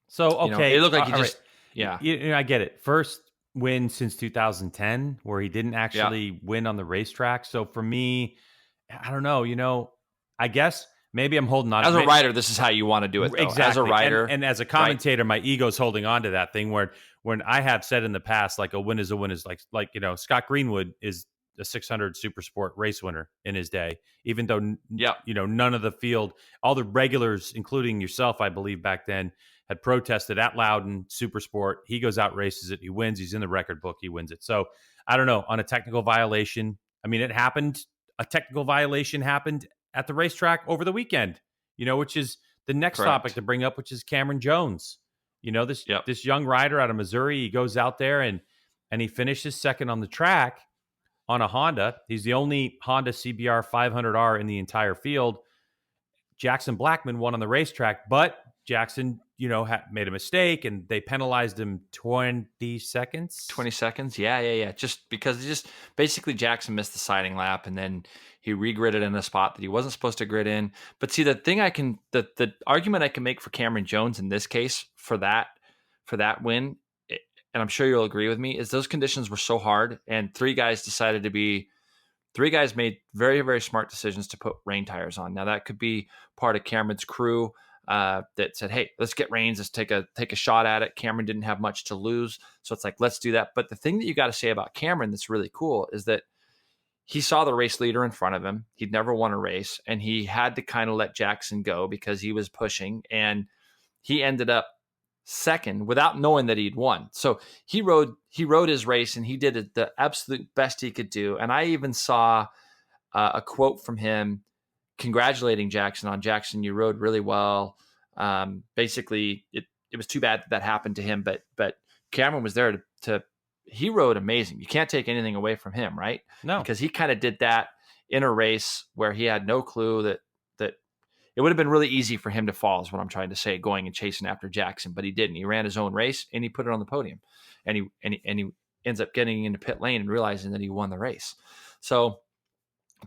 So, okay. It looked like he just, right. I get it. First win since 2010 where he didn't actually win on the racetrack. So for me, I don't know, I guess maybe I'm holding on. As a rider, this is how you want to do it, though. Exactly. As a rider. And as a commentator, my ego's holding on to that thing where when I have said in the past, like a win is like, Scott Greenwood is a 600 Supersport race winner in his day, even though, none of the field, all the regulars, including yourself, I believe back then, had protested at Loudon Supersport. He goes out, races it, he wins. He's in the record book. He wins it. So I don't know, on a technical violation. I mean, it happened. A technical violation happened at the racetrack over the weekend, which is the next topic to bring up, which is Cameron Jones. This young rider out of Missouri, he goes out there and he finishes second on the track on a Honda. He's the only Honda CBR 500R in the entire field. Jackson Blackman won on the racetrack, but Jackson made a mistake and they penalized him 20 seconds. 20 seconds. Yeah. Just because basically Jackson missed the siding lap and then he regridded in a spot that he wasn't supposed to grid in. But see, the argument I can make for Cameron Jones in this case for that win, and I'm sure you'll agree with me, is those conditions were so hard and three guys made very, very smart decisions to put rain tires on. Now that could be part of Cameron's crew that said, hey, let's get rains. Let's take a shot at it. Cameron didn't have much to lose. So it's like, let's do that. But the thing that you got to say about Cameron that's really cool is that he saw the race leader in front of him. He'd never won a race and he had to kind of let Jackson go because he was pushing and he ended up second without knowing that he'd won. So he rode his race and he did the absolute best he could do. And I even saw a quote from him congratulating Jackson on, Jackson, you rode really well. Basically it was too bad that happened to him, but Cameron was there he rode amazing. You can't take anything away from him, right? No, because he kind of did that in a race where he had no clue that it would have been really easy for him to fall is what I'm trying to say, going and chasing after Jackson, but he didn't. He ran his own race and he put it on the podium and he ends up getting into pit lane and realizing that he won the race. So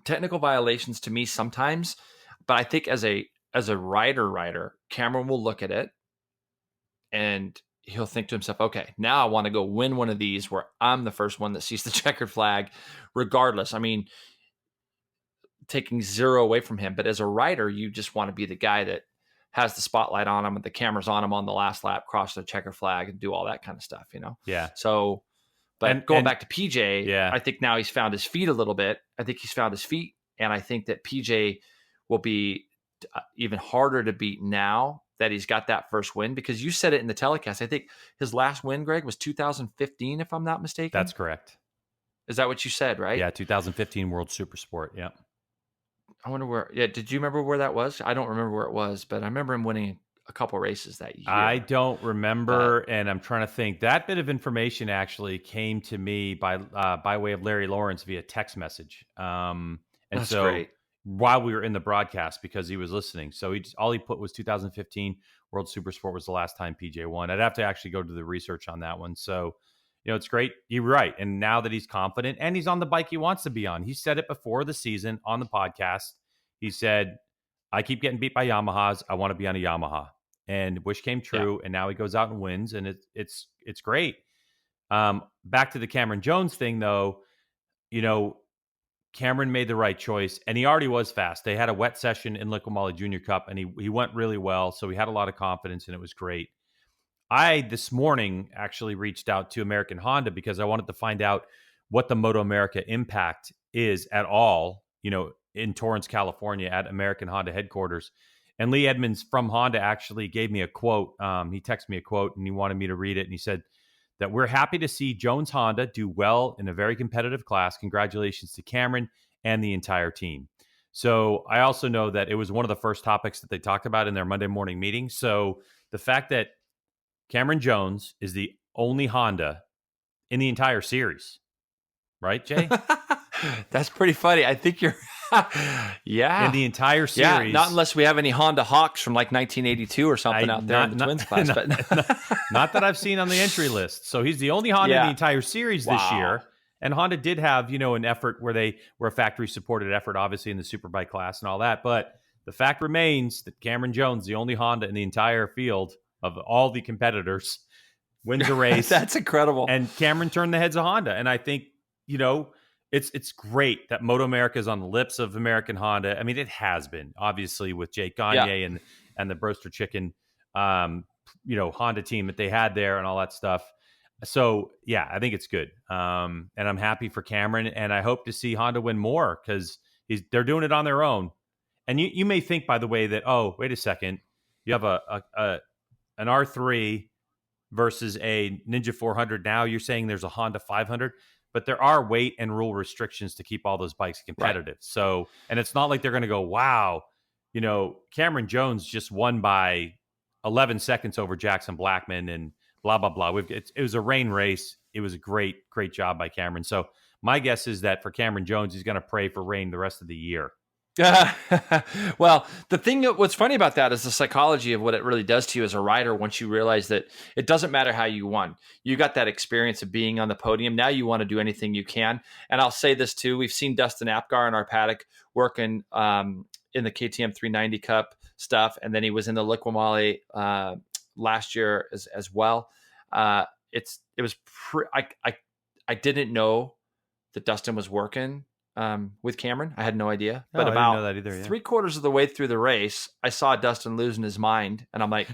technical violations to me sometimes, but I think as a rider, Cameron will look at it and he'll think to himself, okay, now I want to go win one of these where I'm the first one that sees the checkered flag regardless. I mean, taking zero away from him, but as a rider, you just want to be the guy that has the spotlight on him and the camera's on him on the last lap, cross the checker flag and do all that kind of stuff, Yeah. So, but going back to PJ, yeah, I think now he's found his feet a little bit. I think he's found his feet. And I think that PJ will be even harder to beat now that he's got that first win, because you said it in the telecast. I think his last win, Greg, was 2015, if I'm not mistaken. That's correct. Is that what you said, right? Yeah, 2015 World Supersport. Yeah. I wonder where. Yeah, did you remember where that was? I don't remember where it was, but I remember him winning a couple races that year. I don't remember, and I'm trying to think. That bit of information actually came to me by way of Larry Lawrence via text message. And That's so great. while we were in the broadcast, because he was listening, so all he put was 2015 World Supersport was the last time PJ won. I'd have to actually go do the research on that one. So, it's great. You're right. And now that he's confident and he's on the bike he wants to be on, he said it before the season on the podcast. He said, I keep getting beat by Yamahas. I want to be on a Yamaha. And wish came true. Yeah. And now he goes out and wins. And it's great. Back to the Cameron Jones thing, though, Cameron made the right choice. And he already was fast. They had a wet session in Liqui Junior Cup, and he went really well. So he had a lot of confidence, and it was great. I, this morning, actually reached out to American Honda because I wanted to find out what the MotoAmerica impact is at all, in Torrance, California at American Honda headquarters. And Lee Edmonds from Honda actually gave me a quote. He texted me a quote and he wanted me to read it. And he said that we're happy to see Jones Honda do well in a very competitive class. Congratulations to Cameron and the entire team. So I also know that it was one of the first topics that they talked about in their Monday morning meeting. So the fact that Cameron Jones is the only Honda in the entire series, right, Jay? That's pretty funny. I think you're, yeah. In the entire series. Yeah, not unless we have any Honda Hawks from like 1982 or something out there in the Twins class. Not that I've seen on the entry list. So he's the only Honda in the entire series this year. And Honda did have, an effort where they were a factory-supported effort, obviously, in the Superbike class and all that. But the fact remains that Cameron Jones, the only Honda in the entire field of all the competitors, wins a race. That's incredible. And Cameron turned the heads of Honda. And I think, it's great that MotoAmerica is on the lips of American Honda. I mean, it has been, obviously, with Jake Gagne and the Broaster Chicken, Honda team that they had there and all that stuff. So, yeah, I think it's good. And I'm happy for Cameron. And I hope to see Honda win more because they're doing it on their own. And you may think, by the way, that, oh, wait a second, you have an R3 versus a Ninja 400. Now you're saying there's a Honda 500. But there are weight and rule restrictions to keep all those bikes competitive. Right. So, and it's not like they're going to go, wow, Cameron Jones just won by 11 seconds over Jackson Blackman and blah, blah, blah. It was a rain race. It was a great job by Cameron. So my guess is that for Cameron Jones, he's going to pray for rain the rest of the year. Well, what's funny about that is the psychology of what it really does to you as a rider. Once you realize that it doesn't matter how you won, you got that experience of being on the podium. Now you want to do anything you can. And I'll say this too. We've seen Dustin Apgar in our paddock working in the KTM 390 Cup stuff. And then he was in the Liqui last year as well. I didn't know that Dustin was working with Cameron. I had no idea. No, But I about didn't know that either, yeah. 3/4 of the way through the race, I saw Dustin losing his mind, and I'm like,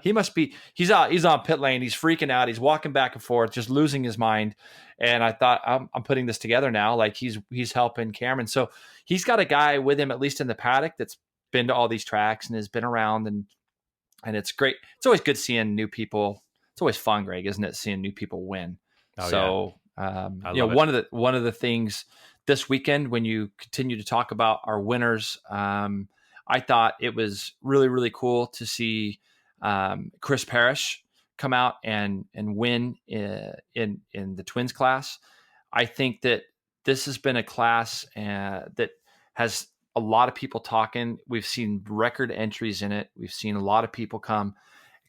he must be. He's on pit lane. He's freaking out. He's walking back and forth, just losing his mind. And I thought, I'm putting this together now. Like he's helping Cameron. So he's got a guy with him, at least in the paddock, that's been to all these tracks and has been around, and it's great. It's always good seeing new people. It's always fun, Greg, isn't it? Seeing new people win. Oh, so. Yeah. One of the things this weekend when you continue to talk about our winners, I thought it was really, really cool to see Chris Parrish come out and win in the twins class. I think that this has been a class that has a lot of people talking. We've seen record entries in it. We've seen a lot of people come.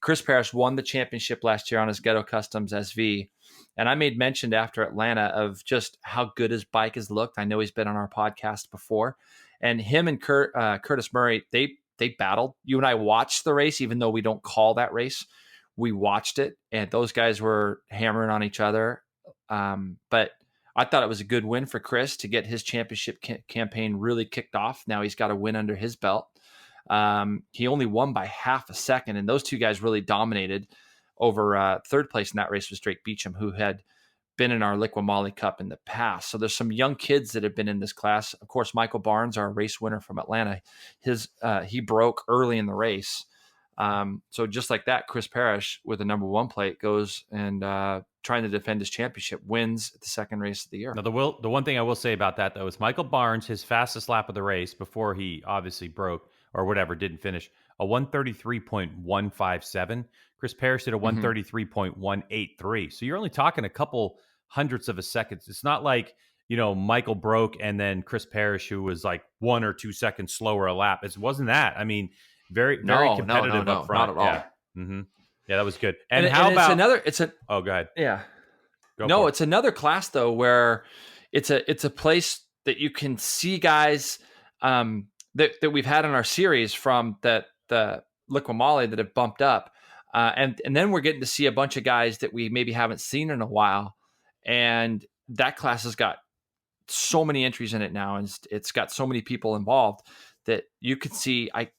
Chris Parrish won the championship last year on his Ghetto Customs SV. And I made mention after Atlanta of just how good his bike has looked. I know he's been on our podcast before. And him and Curtis Murray, they battled. You and I watched the race, even though we don't call that race. We watched it, and those guys were hammering on each other. But I thought it was a good win for Chris to get his championship campaign really kicked off. Now he's got a win under his belt. He only won by half a second, and those two guys really dominated. Over third place in that race was Drake Beecham, who had been in our Liqui Cup in the past. So there's some young kids that have been in this class. Of course, Michael Barnes, our race winner from Atlanta, he broke early in the race. So just like that, Chris Parrish with a number 1 plate goes and trying to defend his championship, wins the second race of the year. Now, the one thing I will say about that, though, is Michael Barnes, his fastest lap of the race before he obviously broke or whatever, didn't finish, a 133.157. Chris Parrish did a 133.183. So you're only talking a couple hundredths of a second. It's not like, Michael broke and then Chris Parrish, who was like 1 or 2 seconds slower a lap. It wasn't that. I mean, very competitive up front. Not at all. Yeah. Mm-hmm. Yeah, that was good. And how about Oh, go ahead. Yeah. It's another class though where it's a place that you can see guys that we've had in our series from the Liqui that have bumped up. And then we're getting to see a bunch of guys that we maybe haven't seen in a while. And that class has got so many entries in it now. And it's got so many people involved that you could see, I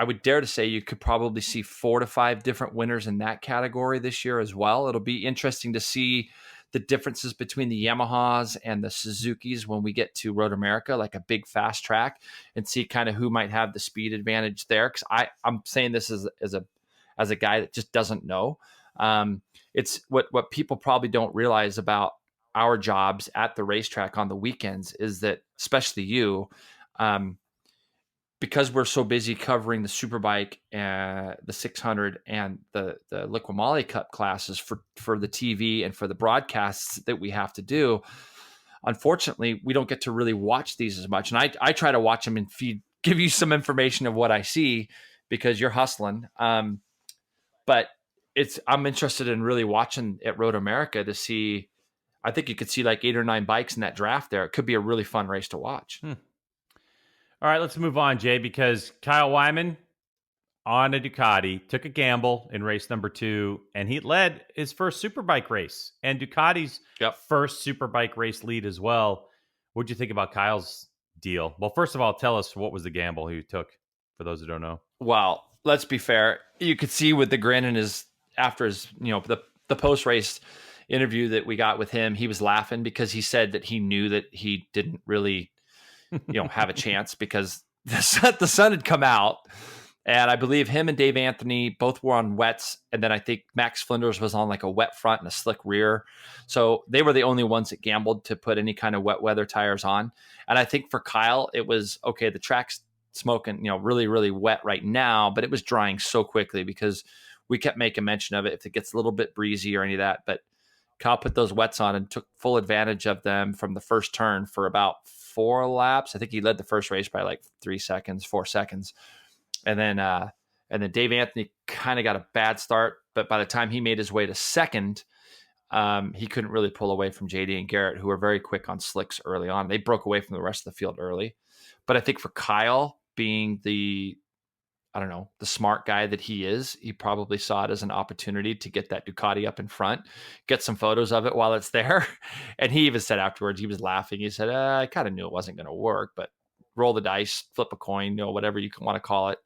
would dare to say you could probably see 4 to 5 different winners in that category this year as well. It'll be interesting to see the differences between the Yamahas and the Suzukis when we get to Road America, like a big fast track, and see kind of who might have the speed advantage there. Because I'm saying this as a guy that just doesn't know. It's what people probably don't realize about our jobs at the racetrack on the weekends is that, especially you, because we're so busy covering the Superbike, the 600 and the Liqui Cup classes for the TV and for the broadcasts that we have to do, unfortunately, we don't get to really watch these as much. And I try to watch them and give you some information of what I see because you're hustling. But I'm interested in really watching at Road America to see. I think you could see like 8 or 9 bikes in that draft there. It could be a really fun race to watch. All right, let's move on, Jay, because Kyle Wyman on a Ducati took a gamble in race number 2, and he led his first Superbike race and Ducati's first Superbike race lead as well. What'd you think about Kyle's deal? Well, first of all, tell us what was the gamble he took for those who don't know. Well, let's be fair. You could see with the grin in after his, the post-race interview that we got with him, he was laughing because he said that he knew that he didn't really have a chance because the sun had come out, and I believe him and Dave Anthony both were on wets, and then I think Max Flinders was on like a wet front and a slick rear, so they were the only ones that gambled to put any kind of wet weather tires on. And I think for Kyle it was okay, the track's smoking really, really wet right now, but it was drying so quickly because we kept making mention of it if it gets a little bit breezy or any of that. But Kyle put those wets on and took full advantage of them from the first turn for about 4 laps. I think he led the first race by like 4 seconds. And then Dave Anthony kind of got a bad start, but by the time he made his way to second, he couldn't really pull away from JD and Garrett, who were very quick on slicks early on. They broke away from the rest of the field early. But I think for Kyle, being the smart guy that he is, he probably saw it as an opportunity to get that Ducati up in front, get some photos of it while it's there. And he even said afterwards, he was laughing. He said, I kind of knew it wasn't going to work, but roll the dice, flip a coin, whatever you want to call it.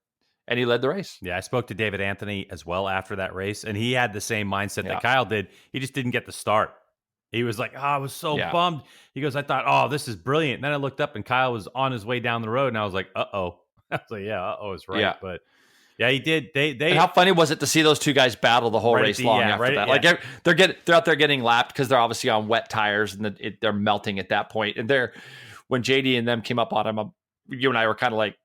And he led the race. Yeah, I spoke to David Anthony as well after that race, and he had the same mindset that Kyle did. He just didn't get the start. He was like, I was so bummed. He goes, I thought, this is brilliant. And then I looked up, and Kyle was on his way down the road, and I was like, uh-oh. I was like, yeah, is right. Yeah. But yeah, he did. They. And how funny was it to see those two guys battle the whole race long after that? Like they're out there getting lapped because they're obviously on wet tires and they're melting at that point. And when JD and them came up on him, you and I were kind of like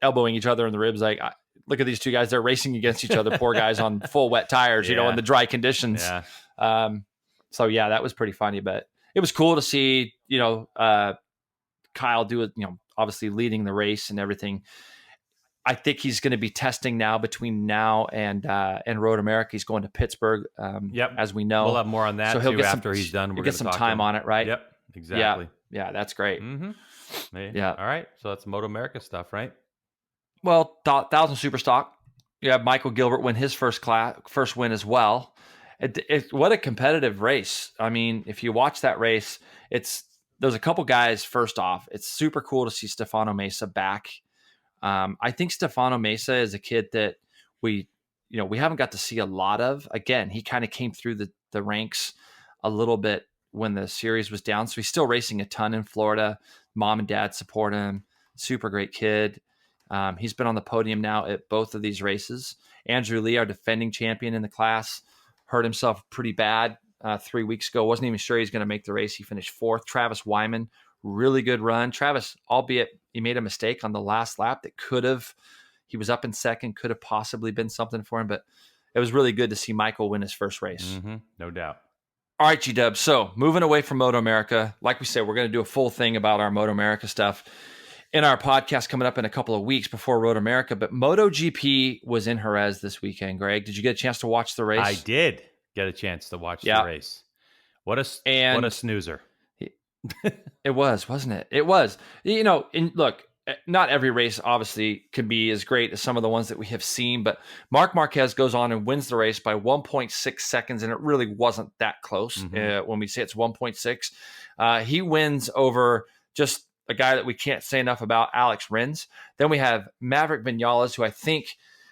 elbowing each other in the ribs, like, look at these two guys. They're racing against each other. Poor guys on full wet tires, in the dry conditions. Yeah. So yeah, that was pretty funny, but it was cool to see, Kyle do it, obviously leading the race and everything. I think he's going to be testing now between now and Road America. He's going to Pittsburgh. As we know, we'll have more on that. So he'll get after he's done. We'll get some time on it, right? Yep, exactly. Yeah, that's great. Mm-hmm. Yeah. All right. So that's MotoAmerica stuff, right? Well, 1,000 super stock. You have Michael Gilbert win his first win as well. What a competitive race. I mean, if you watch that race, there's a couple guys. First off, it's super cool to see Stefano Mesa back. I think Stefano Mesa is a kid that we haven't got to see a lot of. Again, he kind of came through the ranks a little bit when the series was down. So he's still racing a ton in Florida. Mom and dad support him. Super great kid. He's been on the podium now at both of these races. Andrew Lee, our defending champion in the class, hurt himself pretty bad 3 weeks ago. Wasn't even sure he's going to make the race. He finished 4th. Travis Wyman, really good run. Travis, albeit he made a mistake on the last lap that he was up in second, could have possibly been something for him, but it was really good to see Michael win his first race. Mm-hmm. No doubt. All right, G-Dub. So moving away from MotoAmerica, like we said, we're going to do a full thing about our MotoAmerica stuff in our podcast coming up in a couple of weeks before Road America. But MotoGP was in Jerez this weekend, Greg. Did you get a chance to watch the race? I did get a chance to watch the race. What a snoozer. It was, wasn't it? It was. Look, not every race obviously can be as great as some of the ones that we have seen, but Marc Marquez goes on and wins the race by 1.6 seconds, and it really wasn't that close. Mm-hmm. When we say it's 1.6, he wins over just a guy that we can't say enough about, Alex Rins. Then we have Maverick Vinales, who I think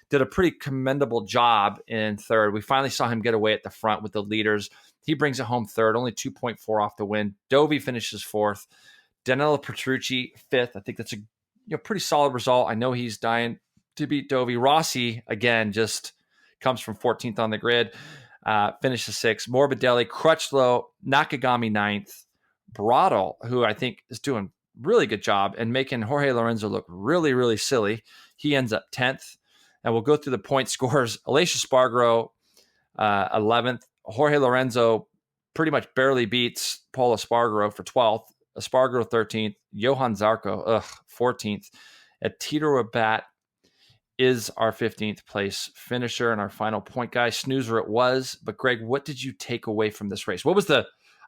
did a pretty commendable job in third. We finally saw him get away at the front with the leaders. He brings it home third, only 2.4 off the win. Dovi finishes 4th. Danilo Petrucci 5th. I think that's a pretty solid result. I know he's dying to beat Dovi. Rossi, again, just comes from 14th on the grid. Finishes 6th. Morbidelli, Crutchlow, Nakagami 9th. Bradl, who I think is doing really good job and making Jorge Lorenzo look really, really silly. He ends up 10th. And we'll go through the point scores. Aleix Espargaro, 11th. Jorge Lorenzo pretty much barely beats Paul Espargaro for 12th. Espargaro 13th. Johan Zarco, 14th. Tito Rabat is our 15th place finisher and our final point guy. Snoozer it was. But Greg, what did you take away from this race? What was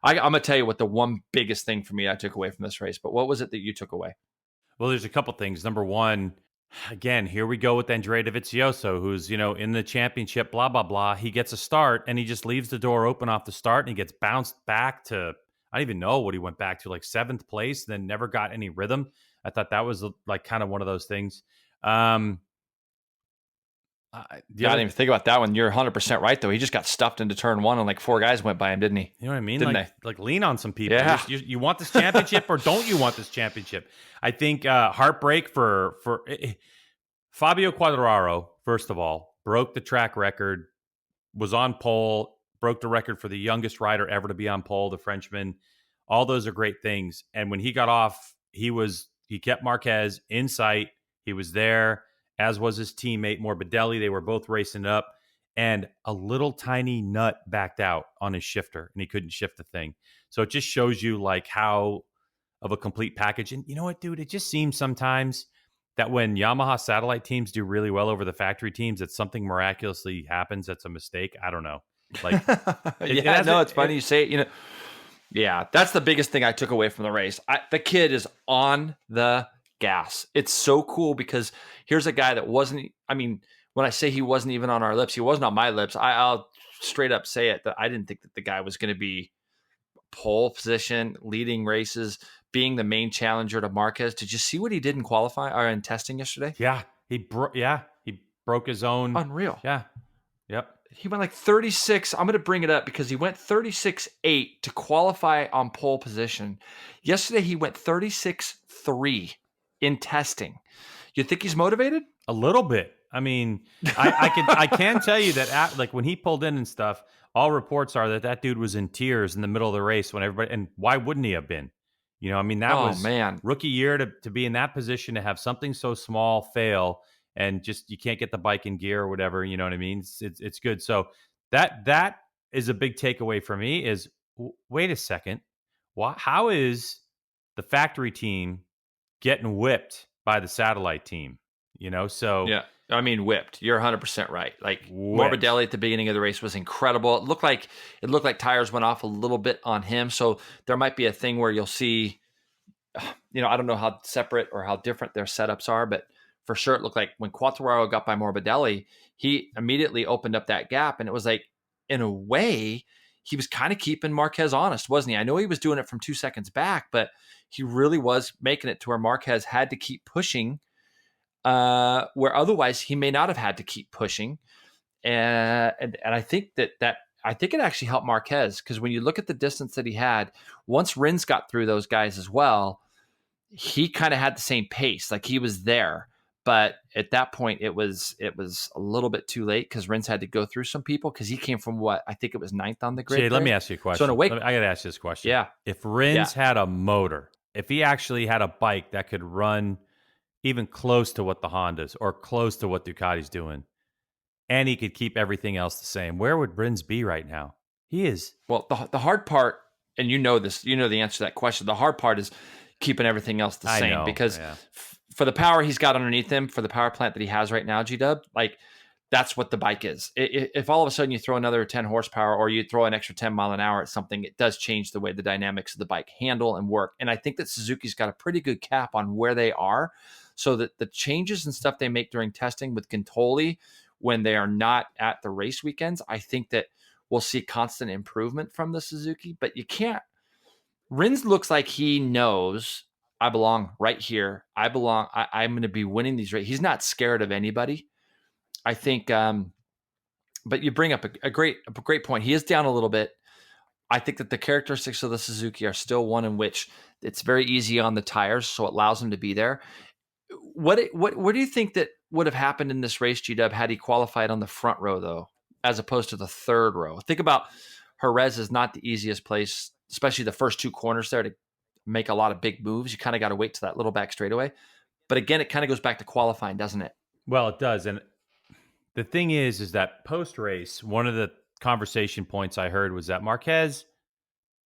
I'm going to tell you what the one biggest thing for me I took away from this race, but what was it that you took away? Well, there's a couple things. Number one, again, here we go with Andrea Dovizioso, who's, in the championship, blah, blah, blah. He gets a start and he just leaves the door open off the start and he gets bounced back to, I don't even know what he went back to, like 7th place, then never got any rhythm. I thought that was like kind of one of those things. I didn't even think about that one. You're 100% right, though. He just got stuffed into turn 1 and like 4 guys went by him, didn't he? You know what I mean? Didn't like lean on some people. Yeah. You want this championship or don't you want this championship? I think heartbreak for Fabio Quartararo, first of all, broke the track record, was on pole, broke the record for the youngest rider ever to be on pole, the Frenchman. All those are great things. And when he got off, he kept Marquez in sight. He was there, as was his teammate Morbidelli. They were both racing up. and a little tiny nut backed out on his shifter, and he couldn't shift the thing. So it just shows you like how of a complete package. And you know what, dude? It just seems sometimes that when Yamaha satellite teams do really well over the factory teams, that something miraculously happens. That's a mistake. I don't know. Like, it's funny you say it. Yeah, that's the biggest thing I took away from the race. The kid is on the gas. It's so cool because here's a guy that wasn't. I mean, when I say he wasn't even on our lips, he wasn't on my lips. I'll straight up say it that I didn't think that the guy was going to be pole position, leading races, being the main challenger to Marquez. Did you see what he did in qualifying or in testing yesterday? Yeah, he broke his own. Unreal. Yeah. Yep. He went like 36. I'm going to bring it up because he went 36.8 to qualify on pole position. Yesterday, he went 36.3 in testing. You think he's motivated? A little bit. I mean, I can tell you that like when he pulled in and stuff, all reports are that dude was in tears in the middle of the race when everybody, and why wouldn't he have been? You know, I mean, that was rookie year to be in that position, to have something so small fail and just you can't get the bike in gear or whatever. You know what I mean? It's good. So that is a big takeaway for me is, wait a second. How is the factory team getting whipped by the satellite team? You know, so yeah. I mean, whipped. You're 100% right. Like Morbidelli at the beginning of the race was incredible. It looked like tires went off a little bit on him. So there might be a thing where you'll see, you know, I don't know how separate or how different their setups are, but for sure it looked like when Quartararo got by Morbidelli, he immediately opened up that gap, and it was like, in a way, he was kind of keeping Marquez honest, wasn't he? I know he was doing it from 2 seconds back, but he really was making it to where Marquez had to keep pushing. Where otherwise he may not have had to keep pushing. And I think I think it actually helped Marquez, because when you look at the distance that he had, once Rins got through those guys as well, he kind of had the same pace, like he was there. But at that point, it was a little bit too late because Rins had to go through some people because he came from I think it was 9th on the grid. Jay, let me ask you a question. So I got to ask you this question. Yeah. If Rins had a motor, if he actually had a bike that could run even close to what the Hondas or close to what Ducati's doing, and he could keep everything else the same, where would Rins be right now? He is. Well, the hard part, and you know the answer to that question, the hard part is keeping everything else the same, because for the power he's got underneath him, for the power plant that he has right now, G-Dub, like that's what the bike is. If all of a sudden you throw another 10 horsepower or you throw an extra 10 mile an hour at something, it does change the way the dynamics of the bike handle and work. And I think that Suzuki's got a pretty good cap on where they are, so that the changes and stuff they make during testing with Gintoli when they are not at the race weekends, I think that we'll see constant improvement from the Suzuki. But you can't. Rins looks like he knows, I belong right here. I'm going to be winning these races. He's not scared of anybody. I think, but you bring up a great point. He is down a little bit. I think that the characteristics of the Suzuki are still one in which it's very easy on the tires, so it allows him to be there. What do you think that would have happened in this race, G-Dub, had he qualified on the front row, though, as opposed to the third row? Think about Jerez is not the easiest place, especially the first two corners there, to make a lot of big moves. You kind of got to wait to that little back straightaway. But again, it kind of goes back to qualifying, doesn't it? Well, it does. And the thing is that post-race, one of the conversation points I heard was that Marquez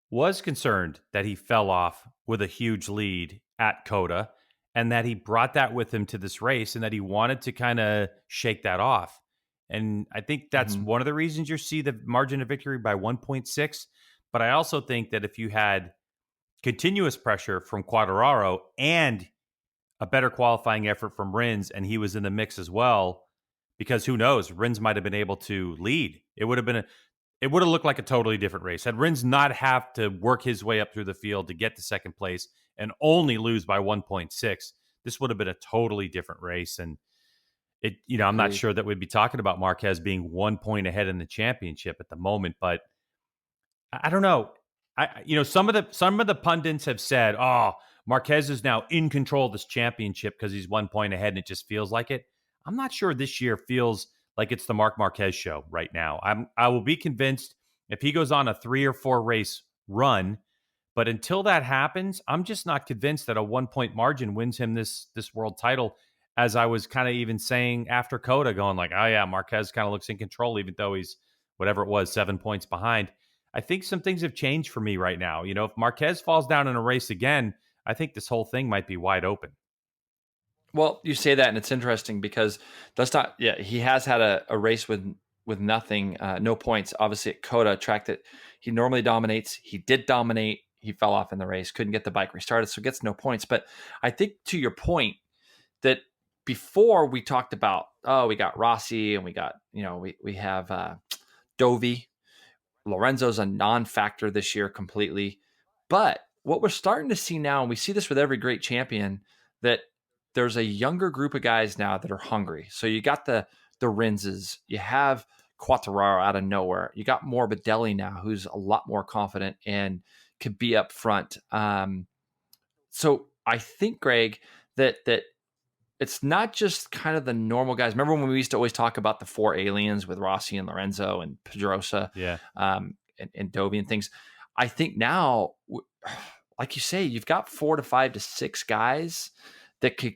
was concerned that he fell off with a huge lead at COTA, and that he brought that with him to this race, and that he wanted to kind of shake that off. And I think that's one of the reasons you see the margin of victory by 1.6. But I also think that if you had continuous pressure from Quartararo and a better qualifying effort from Rins, and he was in the mix as well, because who knows, Rins might have been able to lead. It would have looked like a totally different race. Had Rins not have to work his way up through the field to get to second place and only lose by 1.6, this would have been a totally different race. And I'm not sure that we'd be talking about Marquez being 1 point ahead in the championship at the moment, but I don't know. Some of the pundits have said, "Oh, Marquez is now in control of this championship because he's 1 point ahead, and it just feels like it." I'm not sure this year feels like it's the Marc Marquez show right now. I will be convinced if he goes on a 3 or 4 race run, but until that happens, I'm just not convinced that a 1 point margin wins him this world title. as I was kind of even saying after Coda, going like, oh yeah, Marquez kind of looks in control, even though he's whatever it was, 7 points behind. I think some things have changed for me right now. You know, if Marquez falls down in a race again, I think this whole thing might be wide open. Well, you say that, and it's interesting because that's not. Yeah, he has had a race with nothing, no points. Obviously, at Coda, a track that he normally dominates. He did dominate. He fell off in the race, couldn't get the bike restarted, so gets no points. But I think to your point that before we talked about, oh, we got Rossi and we got, we have Dovi. Lorenzo's a non-factor this year completely. But what we're starting to see now, and we see this with every great champion, that there's a younger group of guys now that are hungry. So you got the Rinzes, you have Quartararo out of nowhere. You got Morbidelli now, who's a lot more confident and could be up front. So I think, Greg, that it's not just kind of the normal guys. Remember when we used to always talk about the 4 aliens with Rossi and Lorenzo and Pedrosa, and Dovi and things? I think now, like you say, you've got 4 to 5 to 6 guys that could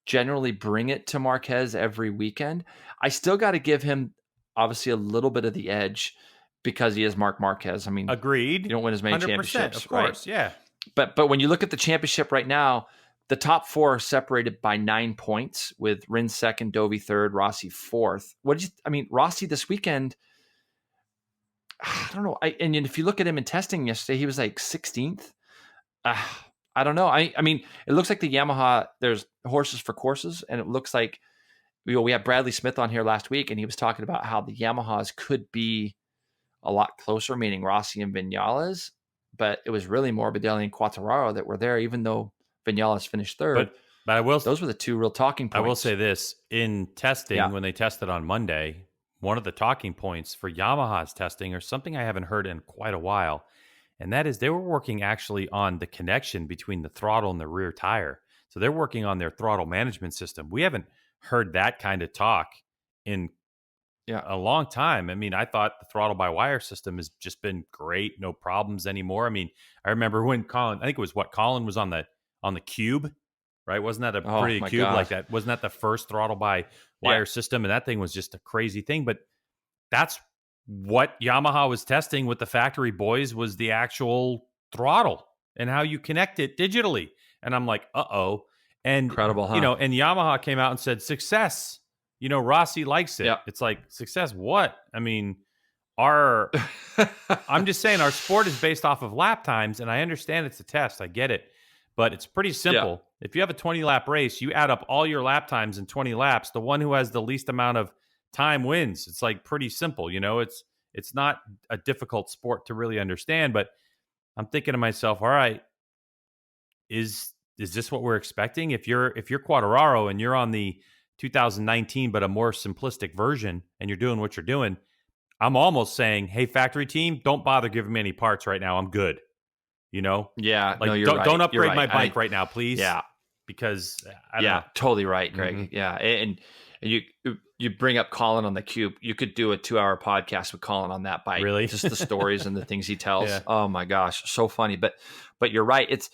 generally bring it to Marquez every weekend. I still got to give him obviously a little bit of the edge because he is Marc Marquez. I mean, agreed. You don't win as many championships, of course, right? Yeah. But when you look at the championship right now, the top 4 are separated by 9 points, with Rins second, Dovi third, Rossi fourth. Rossi this weekend, I don't know. And if you look at him in testing yesterday, he was like 16th. I don't know. I mean, it looks like the Yamaha, there's horses for courses, and it looks like we had Bradley Smith on here last week, and he was talking about how the Yamahas could be a lot closer, meaning Rossi and Vinales, but it was really Morbidelli and Quartararo that were there, even though Vinales finished third. But those were the 2 real talking points. I will say this, in testing, when they tested on Monday, one of the talking points for Yamaha's testing, or something I haven't heard in quite a while, and that is they were working actually on the connection between the throttle and the rear tire. So they're working on their throttle management system. We haven't heard that kind of talk in a long time. I mean, I thought the throttle by wire system has just been great, no problems anymore. I mean, I remember when Colin was on the cube, right? Wasn't that a pretty cube like that? Wasn't that the first throttle by wire system? And that thing was just a crazy thing. But that's what Yamaha was testing with the factory boys, was the actual throttle and how you connect it digitally. And I'm like, uh-oh. And, incredible, huh? And Yamaha came out and said, success. Rossi likes it. Yep. It's like, success what? I mean, I'm just saying our sport is based off of lap times, and I understand it's a test. I get it. But it's pretty simple. Yeah. If you have a 20-lap race, you add up all your lap times in 20 laps. The one who has the least amount of time wins. It's like pretty simple. It's not a difficult sport to really understand. But I'm thinking to myself, all right, is this what we're expecting? If you're Quartararo and you're on the 2019 but a more simplistic version, and you're doing what you're doing, I'm almost saying, hey, factory team, don't bother giving me any parts right now. I'm good. Yeah, like, no, you're don't, right. don't upgrade right. my bike right now, please. Yeah, because I don't know. Totally right, Greg. Mm-hmm. Yeah, and you bring up Colin on the cube. You could do a 2-hour podcast with Colin on that bike. Really, just the stories and the things he tells. Yeah. Oh my gosh, so funny. But you're right. It's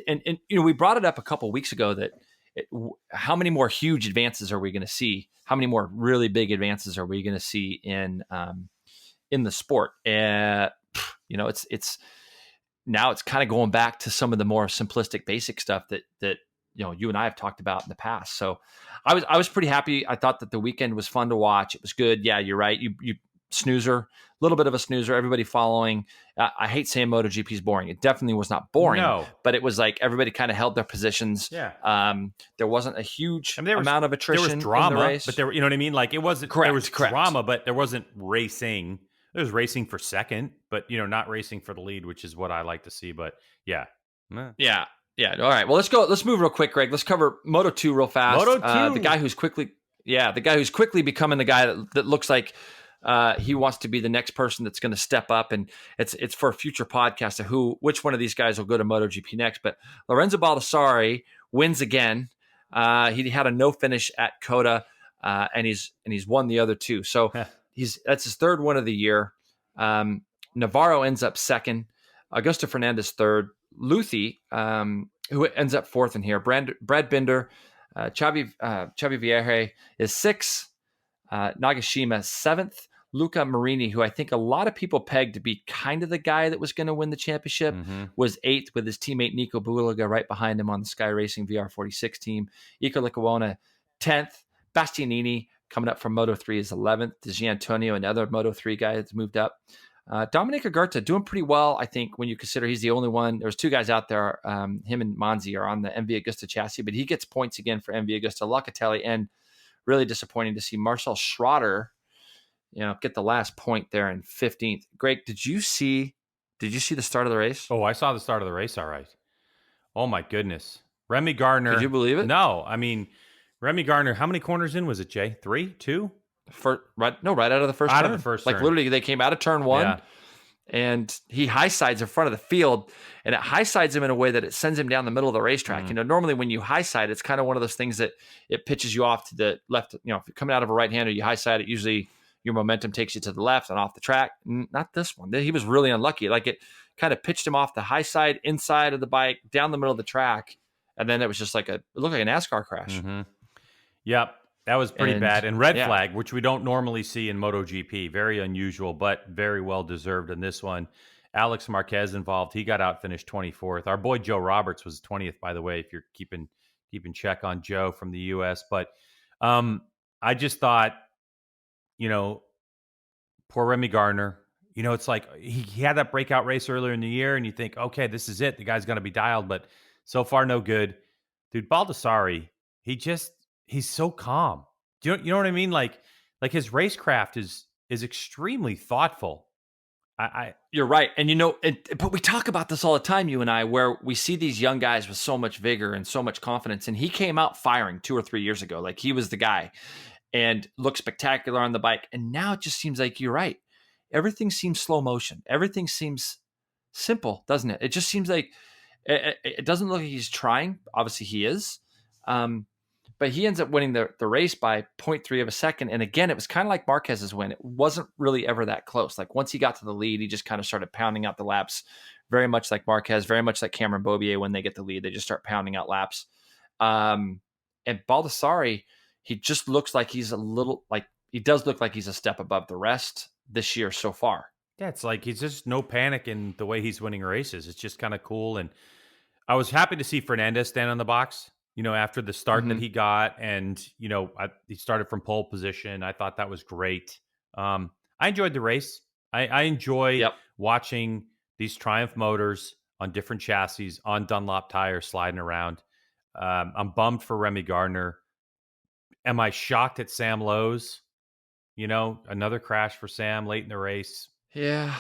and we brought it up a couple weeks ago that how many more huge advances are we going to see? How many more really big advances are we going to see in the sport? And it's now it's kind of going back to some of the more simplistic, basic stuff that you and I have talked about in the past. So I was pretty happy. I thought that the weekend was fun to watch. It was good. Yeah, you're right. You snoozer, a little bit of a snoozer. Everybody following. I hate saying MotoGP is boring. It definitely was not boring. No. But it was like everybody kind of held their positions. Yeah. There wasn't a huge amount of attrition. There was drama, in the race. but there, you know what I mean? Like it wasn't. Correct. There was correct. drama, but there wasn't racing. There was racing for second, but not racing for the lead, which is what I like to see. But yeah. Yeah. All right. Well, let's go. Let's move real quick, Greg. Let's cover Moto2 real fast. Moto2. The guy who's quickly becoming the guy that looks like he wants to be the next person that's going to step up, and it's for a future podcast of which one of these guys will go to MotoGP next. But Lorenzo Baldassarri wins again. He had a no finish at Coda, and he's won the other 2. So that's his 3rd win of the year. Navarro ends up 2nd. Augusto Fernandez 3rd. Luthi, who ends up 4th in here. Brad Binder Chubby Vierre is 6th. Nagashima 7th. Luca Marini, who I think a lot of people pegged to be kind of the guy that was going to win the championship, was 8th with his teammate Nico Bulaga right behind him on the Sky Racing VR46 team. Iker Lecuona 10th. Bastianini coming up from Moto3 is 11th. Gianantonio, another Moto3 guy that's moved up. Dominic Agarta doing pretty well, I think, when you consider he's the only one. There's 2 guys out there. Him and Manzi are on the MV Agusta chassis, but he gets points again for MV Agusta. Locatelli, and really disappointing to see Marcel Schroeder, get the last point there in 15th. Greg, did you see the start of the race? Oh, I saw the start of the race. All right. Oh my goodness. Remy Gardner. Could you believe it? No, I mean, Remy Gardner, how many corners in was it, Jay? 3, 2? Right out of the first turn. Out of the first turn. Literally, they came out of turn 1, and he high sides in front of the field, and it high sides him in a way that it sends him down the middle of the racetrack. Normally when you high side, it's kind of one of those things that it pitches you off to the left. If you're coming out of a right-hander, you high side it, usually your momentum takes you to the left and off the track. Not this one. He was really unlucky. Like, it kind of pitched him off the high side, inside of the bike, down the middle of the track, and then it was just it looked like a NASCAR crash. Yep. That was pretty bad. And red flag, which we don't normally see in MotoGP. Very unusual, but very well deserved in this one. Alex Marquez involved. He got out, finished 24th. Our boy Joe Roberts was 20th, by the way, if you're keeping check on Joe from the U.S. But I just thought, poor Remy Gardner. It's like he had that breakout race earlier in the year, and you think, okay, this is it. The guy's going to be dialed, but so far, no good. Dude, Baldassarri, he's so calm. Do you know what I mean? Like his racecraft is extremely thoughtful. You're right. And but we talk about this all the time, you and I, where we see these young guys with so much vigor and so much confidence. And he came out firing 2 or 3 years ago. Like, he was the guy and looked spectacular on the bike. And now it just seems like, you're right, everything seems slow motion. Everything seems simple, doesn't it? It just seems like it doesn't look like he's trying. Obviously he is. But he ends up winning the race by 0.3 of a second. And again, it was kind of like Marquez's win. It wasn't really ever that close. Like, once he got to the lead, he just kind of started pounding out the laps, very much like Marquez, very much like Cameron Beaubier. When they get the lead, they just start pounding out laps. And Baldassarri, he just looks like he does look like he's a step above the rest this year so far. Yeah, it's like he's just no panic in the way he's winning races. It's just kind of cool. And I was happy to see Fernandez stand on the box, after the start that he got. And, he started from pole position. I thought that was great. I enjoyed the race. I enjoy watching these Triumph motors on different chassis, on Dunlop tires, sliding around. I'm bummed for Remy Gardner. Am I shocked at Sam Lowe's? Another crash for Sam late in the race. Yeah.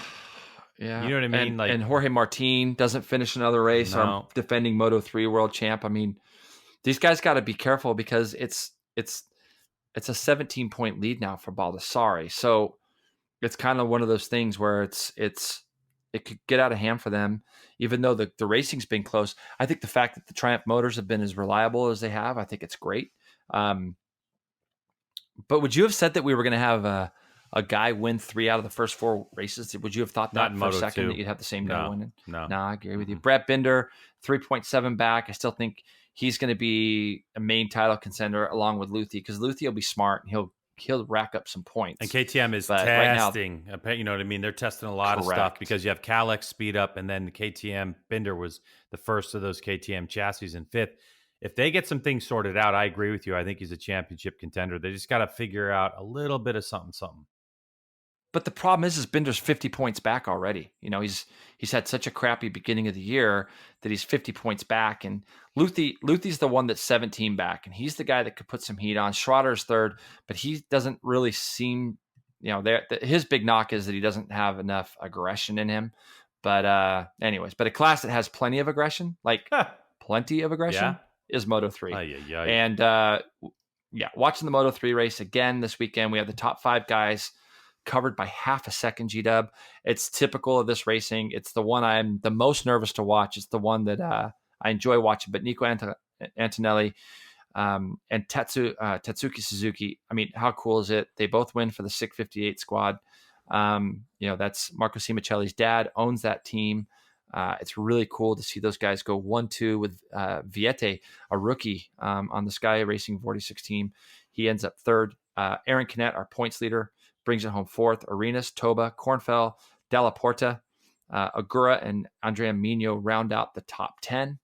You know what I mean? And Jorge Martin doesn't finish another race. No. I'm defending Moto3 world champ. I mean, these guys got to be careful, because it's a 17-point lead now for Baldassarri. So it's kind of one of those things where it could get out of hand for them, even though the racing's been close. I think the fact that the Triumph motors have been as reliable as they have, I think it's great. But would you have said that we were going to have a guy win 3 out of the first 4 races? Would you have thought that for a second that you'd have the same guy winning? No, I agree with you. Brett Binder, 3.7 back. I still think he's going to be a main title contender along with Luthi, because Luthi will be smart and he'll rack up some points. And KTM is testing. Right now, you know what I mean? They're testing a lot of stuff, because you have Kalex speed up, and then the KTM Binder was the first of those KTM chassis in 5th. If they get some things sorted out, I agree with you. I think he's a championship contender. They just got to figure out a little bit of something. But the problem is Binder's 50 points back already. He's had such a crappy beginning of the year that he's 50 points back. And Luthi's the one that's 17 back, and he's the guy that could put some heat on. Schroeder's 3rd, but he doesn't really seem, his big knock is that he doesn't have enough aggression in him. But anyways, but a class that has plenty of aggression, plenty of aggression, is Moto3. And watching the Moto3 race again this weekend, we have the top 5 guys covered by half a second, G-Dub. It's typical of this racing. It's the one I'm the most nervous to watch. It's the one that I enjoy watching. But Nico Antonelli and Tatsuki Suzuki, I mean, how cool is it? They both win for the 658 squad. That's Marco Simoncelli's dad owns that team. It's really cool to see those guys go 1-2 with Viete, a rookie on the Sky Racing 46 team. He ends up third. Aaron Canet, our points leader, brings it home fourth. Arenas, Toba, Kornfeld, Dalla Porta, Agura, and Andrea Mino round out the top 10.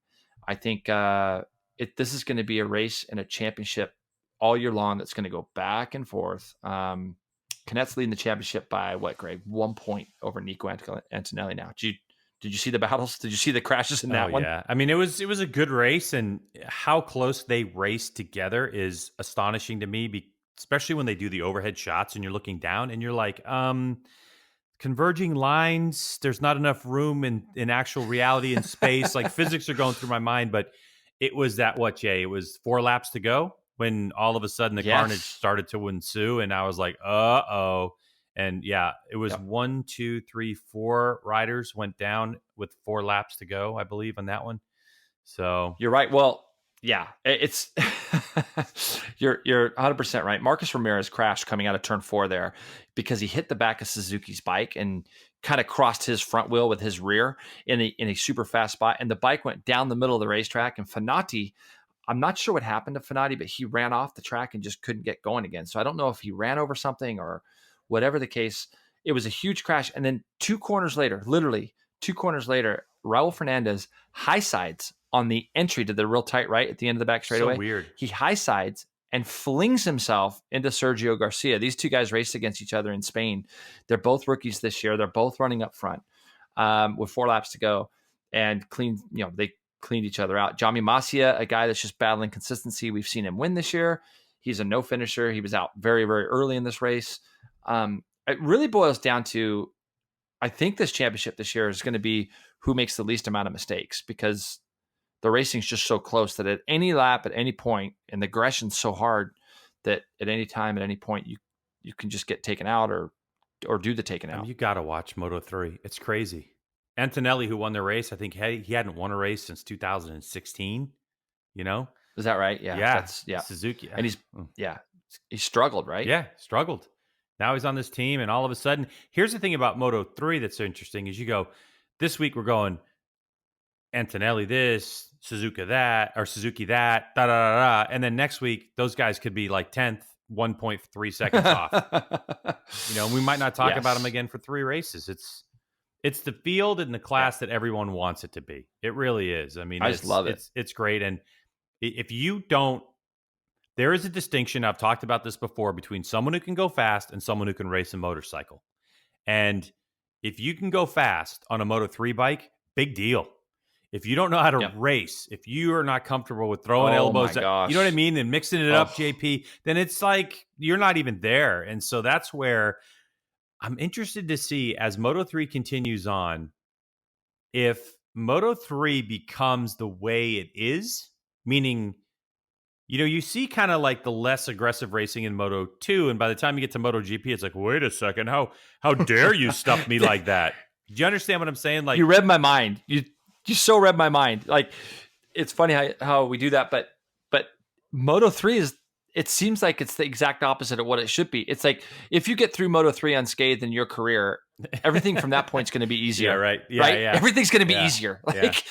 I think this is going to be a race and a championship all year long that's going to go back and forth. Canet's leading the championship by what, Greg? 1 point over Nico Antonelli now. Did you see the battles? Did you see the crashes in that one? Yeah. I mean, it was a good race, and how close they raced together is astonishing to me, especially when they do the overhead shots and you're looking down and you're like, converging lines, there's not enough room in actual reality and space. Like physics are going through my mind, but it was Jay? It was 4 laps to go when all of a sudden the carnage started to ensue, and I was like, uh-oh. And yeah, it was 1, 2, 3, 4 riders went down with 4 laps to go, I believe, on that one. So you're right. Well, yeah, it's you're 100% right. Marcus Ramirez crashed coming out of turn 4 there because he hit the back of Suzuki's bike and kind of crossed his front wheel with his rear in a super fast spot, and the bike went down the middle of the racetrack. And Fanati, I'm not sure what happened to Fanati, but he ran off the track and just couldn't get going again. So I don't know if he ran over something or whatever the case. It was a huge crash. And then 2 corners later, literally 2 corners later, Raul Fernandez high sides on the entry to the real tight right at the end of the back straightaway. So weird. He high sides and flings himself into Sergio Garcia. These 2 guys raced against each other in Spain. They're both rookies this year. They're both running up front with 4 laps to go, and they cleaned each other out. Jami Masia, a guy that's just battling consistency. We've seen him win this year. He's a no finisher. He was out very, very early in this race. It really boils down to, I think this championship this year is going to be who makes the least amount of mistakes, because the racing's just so close that at any lap, at any point, and the aggression's so hard that at any time, at any point, you can just get taken out or do the taken out. I mean, you got to watch Moto3. It's crazy. Antonelli, who won the race, I think he hadn't won a race since 2016. You know, is that right? Yeah, Suzuki, and he struggled, right? Yeah, struggled. Now he's on this team, and all of a sudden, here's the thing about Moto3 that's so interesting is you go, this week we're going Antonelli this, Suzuki that, da da da, and then next week those guys could be like 10th, 1.3 seconds off. We might not talk about them again for 3 races. It's the field and the class that everyone wants it to be. It really is. I mean, I just love it. It's great, and if you don't, there is a distinction. I've talked about this before between someone who can go fast and someone who can race a motorcycle. And if you can go fast on a Moto3 bike, big deal. If you don't know how to race, if you are not comfortable with throwing elbows, you know what I mean, and mixing it up, JP, then it's like you're not even there. And so that's where I'm interested to see, as Moto3 continues on, if Moto3 becomes the way it is, meaning, you see kind of like the less aggressive racing in Moto2, and by the time you get to MotoGP, it's like, wait a second, how dare you stuff me like that? Do you understand what I'm saying? Like, you read my mind. You so read my mind. Like, it's funny how we do that, but Moto3 it seems like it's the exact opposite of what it should be. It's like, if you get through Moto3 unscathed in your career, everything from that point is going to be easier. Yeah, right. Yeah, right? Yeah. Everything's going to be easier. Like,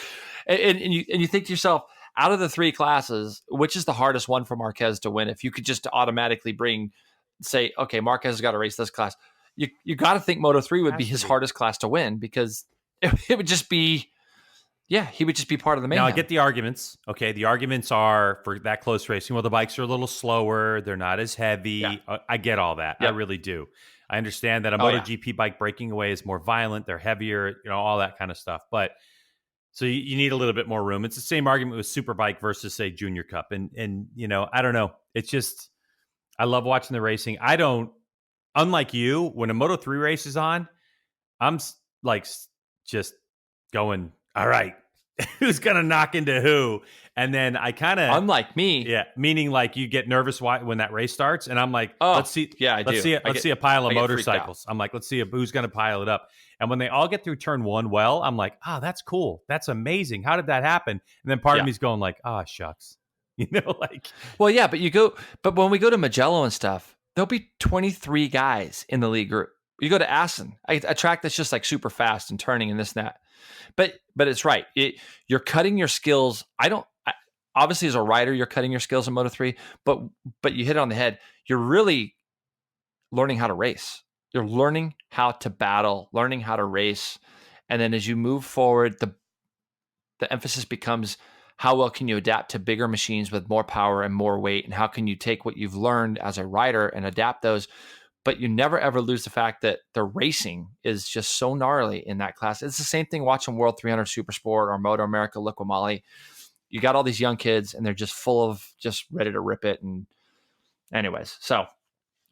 and you think to yourself, out of the 3 classes, which is the hardest one for Marquez to win? If you could just automatically say, okay, Marquez has got to race this class, you got to think Moto3 would be his hardest class to win, because it would just be, he would just be part of the mayhem. Now, I get the arguments. Okay, the arguments are for that close racing. Well, the bikes are a little slower. They're not as heavy. Yeah. I get all that. Yep. I really do. I understand that a MotoGP bike breaking away is more violent. They're heavier, all that kind of stuff. But so you need a little bit more room. It's the same argument with Superbike versus, say, Junior Cup. And I don't know. It's just, I love watching the racing. I don't, unlike you, when a Moto3 race is on, I'm like just going, all right, who's going to knock into who? And then I kind of, unlike me, meaning like you get nervous when that race starts, and I'm like, let's see a pile of motorcycles. I'm like, let's see who's going to pile it up. And when they all get through turn 1, I'm like, that's cool, that's amazing. How did that happen? And then part of me's going like, shucks, like, well, but when we go to Mugello and stuff, there'll be 23 guys in the lead group. You go to Assen, a track that's just like super fast and turning and this and that. But it's right. You're cutting your skills. Obviously, as a rider, you're cutting your skills in Moto3, but you hit it on the head. You're really learning how to race. You're learning how to battle, learning how to race. And then as you move forward, the emphasis becomes how well can you adapt to bigger machines with more power and more weight, and how can you take what you've learned as a rider and adapt those. But you never ever lose the fact that the racing is just so gnarly in that class. It's the same thing watching World 300 Supersport or MotoAmerica Liqui Moly. You got all these young kids and they're just full of just ready to rip it. And anyways, so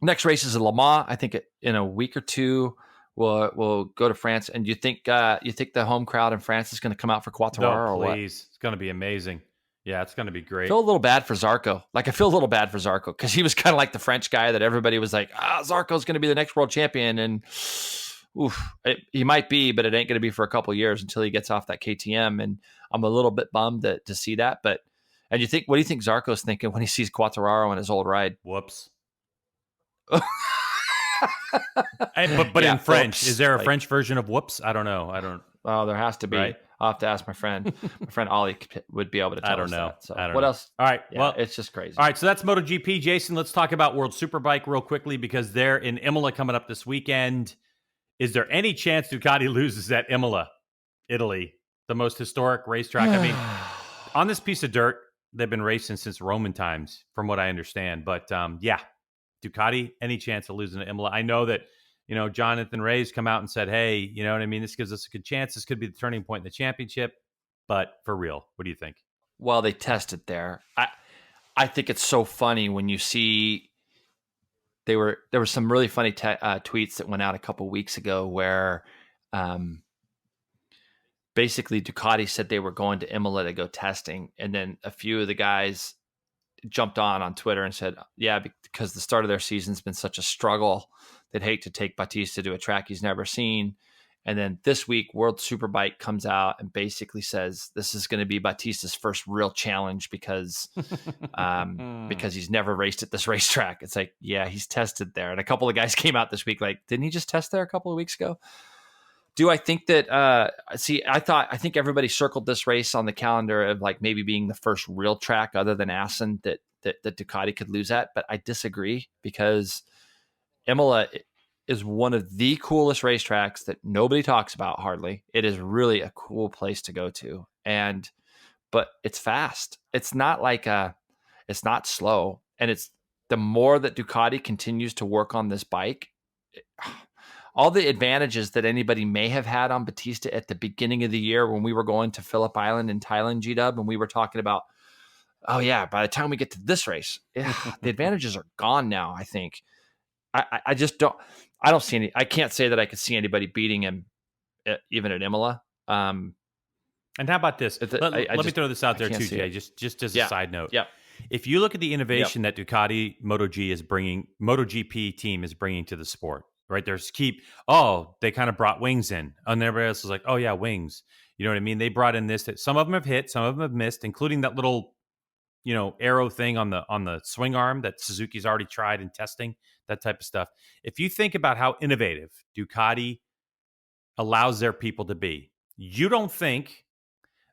next race is in Le Mans. I think in a week or two we'll go to France. And you think the home crowd in France is going to come out for Quartararo? No, or what? please. It's going to be amazing. Yeah, it's going to be great. I feel a little bad for Zarco. I feel a little bad for Zarco because he was kind of like the French guy that everybody was like, Zarco's going to be the next world champion. And he might be, but it ain't going to be for a couple of years until he gets off that KTM. And I'm a little bit bummed to see that. But what do you think Zarco's thinking when he sees Quartararo on his old ride? Whoops. But yeah, in French, is there a French version of whoops? I don't know. Oh, there has to be. Right? I'll have to ask my friend. My friend Ollie would be able to tell us that. So what else? All right. Yeah, well, it's just crazy. All right. So that's MotoGP. Jason, let's talk about World Superbike real quickly because they're in Imola coming up this weekend. Is there any chance Ducati loses at Imola, Italy, the most historic racetrack? I mean, on this piece of dirt, they've been racing since Roman times, from what I understand. But yeah, Ducati, any chance of losing at Imola? I know that, Jonathan Ray's come out and said, hey, you know what I mean? This gives us a good chance. This could be the turning point in the championship. But for real, what do you think? Well, they tested there. I think it's so funny when you see there were some really funny tweets that went out a couple weeks ago where basically Ducati said they were going to Imola to go testing. And then a few of the guys jumped on Twitter and said, yeah, because the start of their season's been such a struggle, they'd hate to take Bautista to a track he's never seen. And then this week, World Superbike comes out and basically says this is going to be Bautista's first real challenge because he's never raced at this racetrack. It's like, yeah, he's tested there. And a couple of guys came out this week like, didn't he just test there a couple of weeks ago? Do I think that I think everybody circled this race on the calendar of like maybe being the first real track other than Assen that Ducati could lose at, but I disagree because Imola is one of the coolest racetracks that nobody talks about hardly. It is really a cool place to go to. But it's fast. It's not it's not slow. And it's the more that Ducati continues to work on this bike, all the advantages that anybody may have had on Bautista at the beginning of the year when we were going to Phillip Island in Thailand, G-Dub, and we were talking about, oh yeah, by the time we get to this race, the advantages are gone now, I think. I just don't see any. I can't say that I could see anybody beating him, even at Imola. And how about this? Let me throw this out there too, Jay. Just as a side note. Yeah. If you look at the innovation that Ducati MotoGP team is bringing to the sport, right? They kind of brought wings in, and everybody else is like, oh yeah, wings. You know what I mean? They brought in this. That some of them have hit, some of them have missed, including that little, arrow thing on the swing arm that Suzuki's already tried in testing. That type of stuff. If you think about how innovative Ducati allows their people to be, you don't think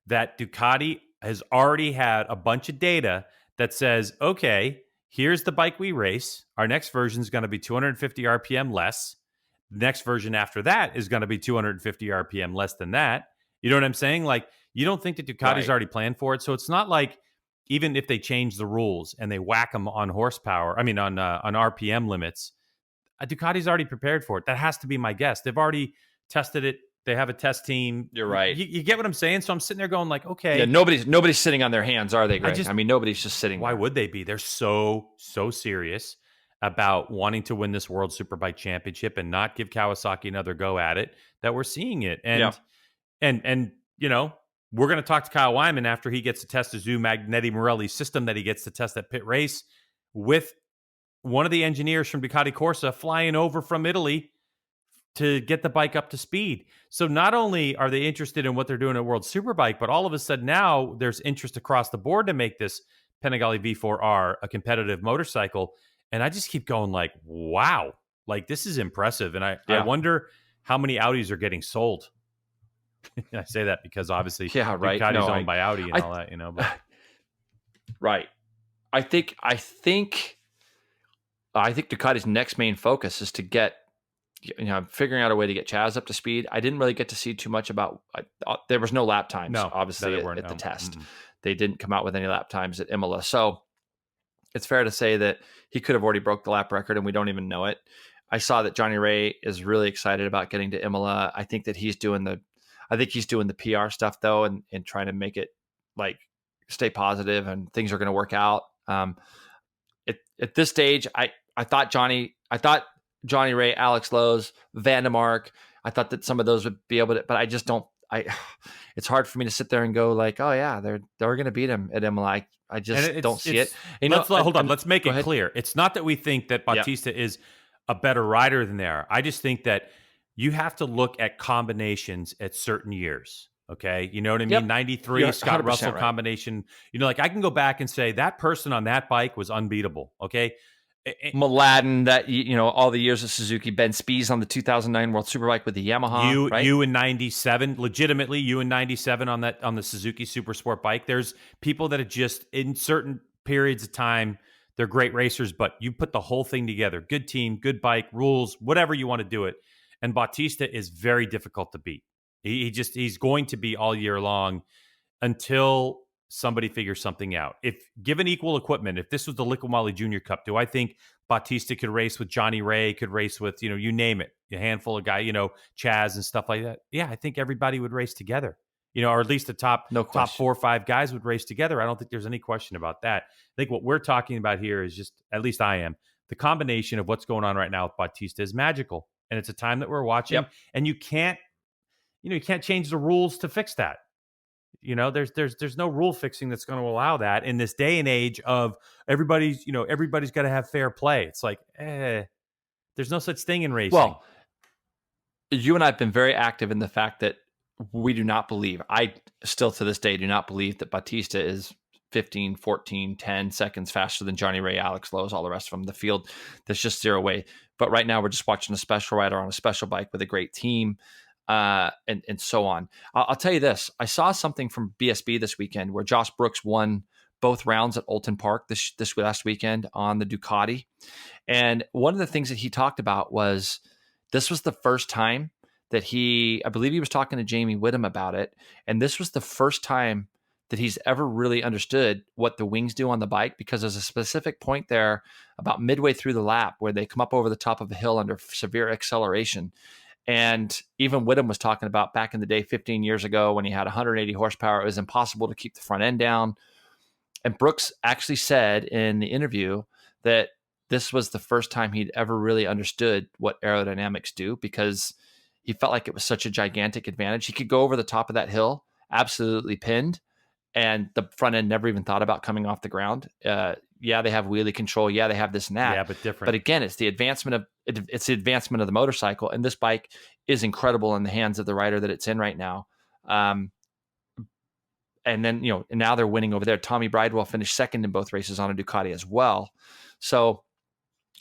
that Ducati has already had a bunch of data that says, okay, here's the bike we race. Our next version is going to be 250 RPM less. The next version after that is going to be 250 RPM less than that. You know what I'm saying? Like, you don't think that Ducati's already planned for it. So it's not like, even if they change the rules and they whack them on horsepower, on RPM limits, Ducati's already prepared for it. That has to be my guess. They've already tested it. They have a test team. You're right. You get what I'm saying? So I'm sitting there going like, okay. Yeah, nobody's sitting on their hands, are they, Greg? Nobody's just sitting Why there. would they be? They're so serious about wanting to win this World Superbike Championship and not give Kawasaki another go at it that we're seeing it. And we're going to talk to Kyle Wyman after he gets to test the Zoo Magneti Morelli system that he gets to test at pit race with one of the engineers from Ducati Corsa flying over from Italy to get the bike up to speed. So not only are they interested in what they're doing at World Superbike, but all of a sudden now there's interest across the board to make this Panigale V4R a competitive motorcycle. And I just keep going like, wow, like this is impressive. And I wonder how many Audis are getting sold. I say that because obviously right. Ducati's owned by Audi and all that, but. Right. I think Ducati's next main focus is to get, figuring out a way to get Chaz up to speed. I didn't really get to see too much about. There was no lap times, obviously, at the test. Mm-hmm. They didn't come out with any lap times at Imola, so it's fair to say that he could have already broke the lap record, and we don't even know it. I saw that Johnny Ray is really excited about getting to Imola. I think that he's doing the PR stuff though, and trying to make it like stay positive and things are going to work out. At this stage, I thought Johnny Ray, Alex Lowe's, Vandermark, I thought that some of those would be able to, but I just don't. It's hard for me to sit there and go like, oh yeah, they're going to beat him at Imola. I just don't see it. Hold on. Let's make it clear. It's not that we think that Bautista is a better rider than they are. I just think that you have to look at combinations at certain years. Okay. You know what I mean? Yep. 93 Scott Russell combination. Like I can go back and say that person on that bike was unbeatable. Okay. Mladen, that, all the years of Suzuki, Ben Spies on the 2009 World Superbike with the Yamaha. You in 97, legitimately, you in 97 on the Suzuki Supersport bike. There's people that are just in certain periods of time, they're great racers, but you put the whole thing together. Good team, good bike, rules, whatever you want to do it. And Bautista is very difficult to beat. He's going to be all year long until somebody figures something out. If given equal equipment, if this was the Liqui Moly Junior Cup, do I think Bautista could race with Johnny Ray, could race with, you name it, a handful of guys, Chaz and stuff like that? Yeah, I think everybody would race together, or at least the top 4 or 5 guys would race together. I don't think there's any question about that. I think what we're talking about here is just, at least I am, the combination of what's going on right now with Bautista is magical. And it's a time that we're watching. Yep. And you can't change the rules to fix that. There's no rule fixing that's going to allow that in this day and age of everybody's got to have fair play. It's like, there's no such thing in racing. Well, you and I have been very active in the fact that we do not believe, I still to this day do not believe that Bautista is 15, 14, 10 seconds faster than Johnny Ray, Alex Lowe's, all the rest of them. The field, there's just zero way. But right now we're just watching a special rider on a special bike with a great team. And so on. I'll tell you this. I saw something from BSB this weekend where Josh Brooks won both rounds at Oulton Park this last weekend on the Ducati. And one of the things that he talked about was this was the first time that I believe he was talking to Jamie Whittam about it. And this was the first time that he's ever really understood what the wings do on the bike, because there's a specific point there about midway through the lap where they come up over the top of a hill under severe acceleration. And even Whittam was talking about back in the day, 15 years ago, when he had 180 horsepower, it was impossible to keep the front end down. And Brooks actually said in the interview that this was the first time he'd ever really understood what aerodynamics do, because he felt like it was such a gigantic advantage. He could go over the top of that hill, absolutely pinned, and the front end never even thought about coming off the ground. Yeah, they have wheelie control. Yeah, they have this and that. Yeah, but different. But again, it's the advancement of the motorcycle, and this bike is incredible in the hands of the rider that it's in right now. And then now they're winning over there. Tommy Bridewell finished second in both races on a Ducati as well. So,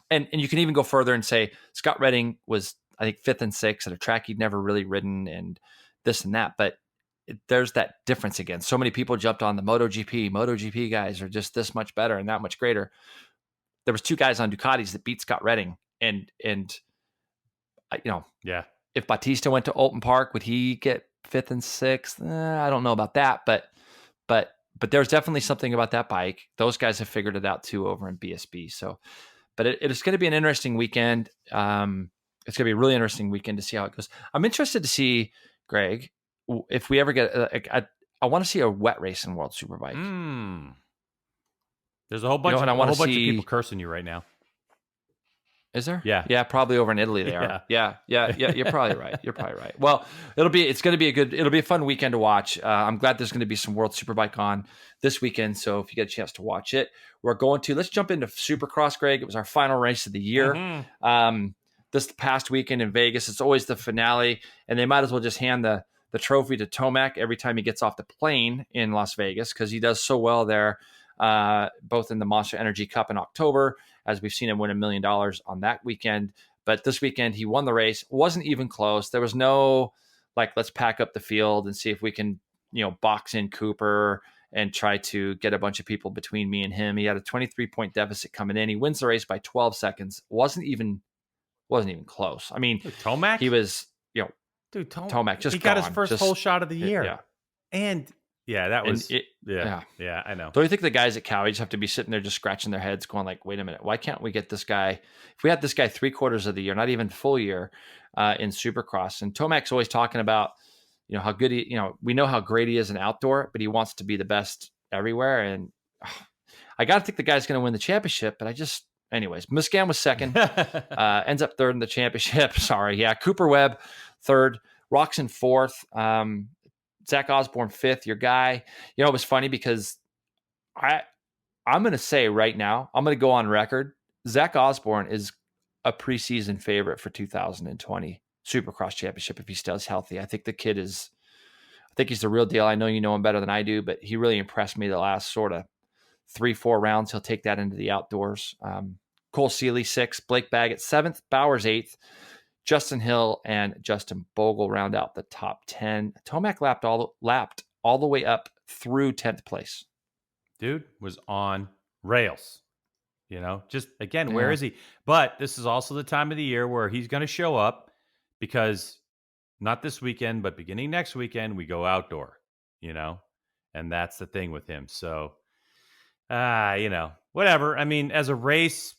and you can even go further and say Scott Redding was, I think, 5th and 6th at a track he'd never really ridden, and this and that. But there's that difference again. So many people jumped on the MotoGP. MotoGP guys are just this much better and that much greater. There was 2 guys on Ducatis that beat Scott Redding, and yeah. If Bautista went to Oulton Park, would he get 5th and 6th? I don't know about that, but there's definitely something about that bike. Those guys have figured it out too over in BSB. So, but it is going to be an interesting weekend. It's going to be a really interesting weekend to see how it goes. I'm interested to see, Greg, if we ever get, I want to see a wet race in World Superbike. There's a whole bunch, of people cursing you right now. Is there? Yeah. Probably over in Italy they are. Yeah. You're probably right. Well, it's going to be a fun weekend to watch. I'm glad there's going to be some World Superbike on this weekend. So if you get a chance to watch it, let's jump into Supercross, Greg. It was our final race of the year. Mm-hmm. This past weekend in Vegas, it's always the finale, and they might as well just hand the trophy to Tomac every time he gets off the plane in Las Vegas, because he does so well there, both in the Monster Energy Cup in October, as we've seen him win $1 million on that weekend. But this weekend he won the race. It wasn't even close. There was no like, let's pack up the field and see if we can, box in Cooper and try to get a bunch of people between me and him. He had a 23-point deficit coming in. He wins the race by 12 seconds. Wasn't even close. I mean, Tomac? he was, Dude, Tomac just he got gone. his first whole shot of the year. Yeah. And that was yeah, I know. Don't you think the guys at Cowie just have to be sitting there just scratching their heads going like, wait a minute, why can't we get this guy? If we had this guy 3/4 of the year, not even full year in Supercross. And Tomac's always talking about, how good we know how great he is in outdoor, but he wants to be the best everywhere. And I got to think the guy's going to win the championship, but anyways, Musquin was second, ends up third in the championship. Sorry. Yeah. Cooper Webb, third, Roczen fourth, Zach Osborne fifth, your guy. It was funny because I'm going to say right now, I'm going to go on record. Zach Osborne is a preseason favorite for 2020 Supercross championship if he stays healthy. I think the kid he's the real deal. I know you know him better than I do, but he really impressed me the last sort of 3-4 rounds. He'll take that into the outdoors. Cole Seeley, 6th, Blake Baggett, 7th, Bowers, 8th, Justin Hill and Justin Bogle round out the top 10. Tomac lapped all the way up through 10th place. Dude was on rails. Just again, where is he? But this is also the time of the year where he's going to show up because not this weekend, but beginning next weekend, we go outdoor, and that's the thing with him. So, whatever. I mean, as a race,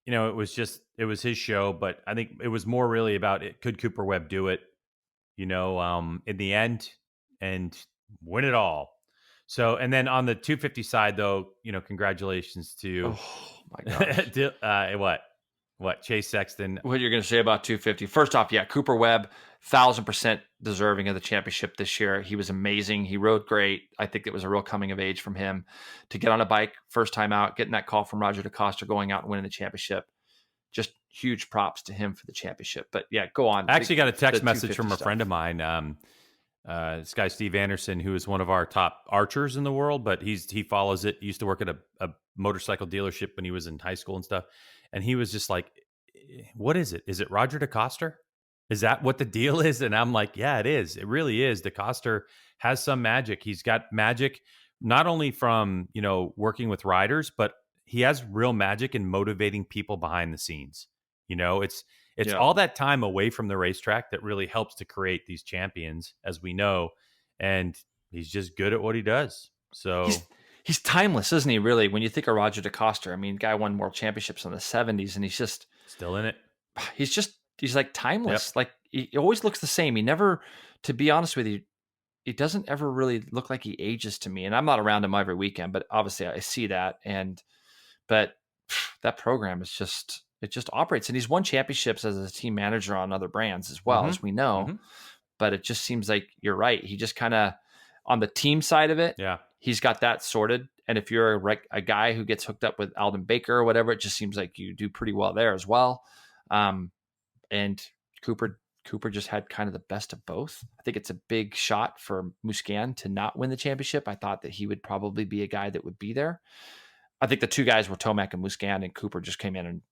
it was his show, but I think it was more really about it. Could Cooper Webb do it, in the end and win it all? So, and then on the 250 side, though, congratulations to, oh my gosh, what Chase Sexton. What you're going to say about 250? First off, yeah, Cooper Webb, 1,000% deserving of the championship this year. He was amazing. He rode great. I think it was a real coming of age from him to get on a bike first time out, getting that call from Roger DeCoster, going out and winning the championship. Just huge props to him for the championship. But yeah, go on. I actually got a text message from a friend of mine. This guy, Steve Anderson, who is one of our top archers in the world, but he follows it. He used to work at a motorcycle dealership when he was in high school and stuff. And he was just like, what is it? Is it Roger DeCoster? Is that what the deal is? And I'm like, yeah, it is. It really is. DeCoster has some magic. He's got magic, not only from, working with riders, but he has real magic in motivating people behind the scenes. It's all that time away from the racetrack that really helps to create these champions, as we know. And he's just good at what he does. So he's timeless, isn't he? Really, when you think of Roger DeCoster, I mean, guy won world championships in the 70s, and he's just still in it. He's like timeless. Yep. Like he always looks the same. He never, to be honest with you, he doesn't ever really look like he ages to me. And I'm not around him every weekend, but obviously I see that. But that program is it just operates. And he's won championships as a team manager on other brands as well, as we know. Mm-hmm. But it just seems like you're right. He just kind of, on the team side of it, he's got that sorted. And if you're a guy who gets hooked up with Alden Baker or whatever, it just seems like you do pretty well there as well. And Cooper just had kind of the best of both. I think it's a big shot for Musquin to not win the championship. I thought that he would probably be a guy that would be there. I think the two guys were Tomac and Musquin, and Cooper just came in and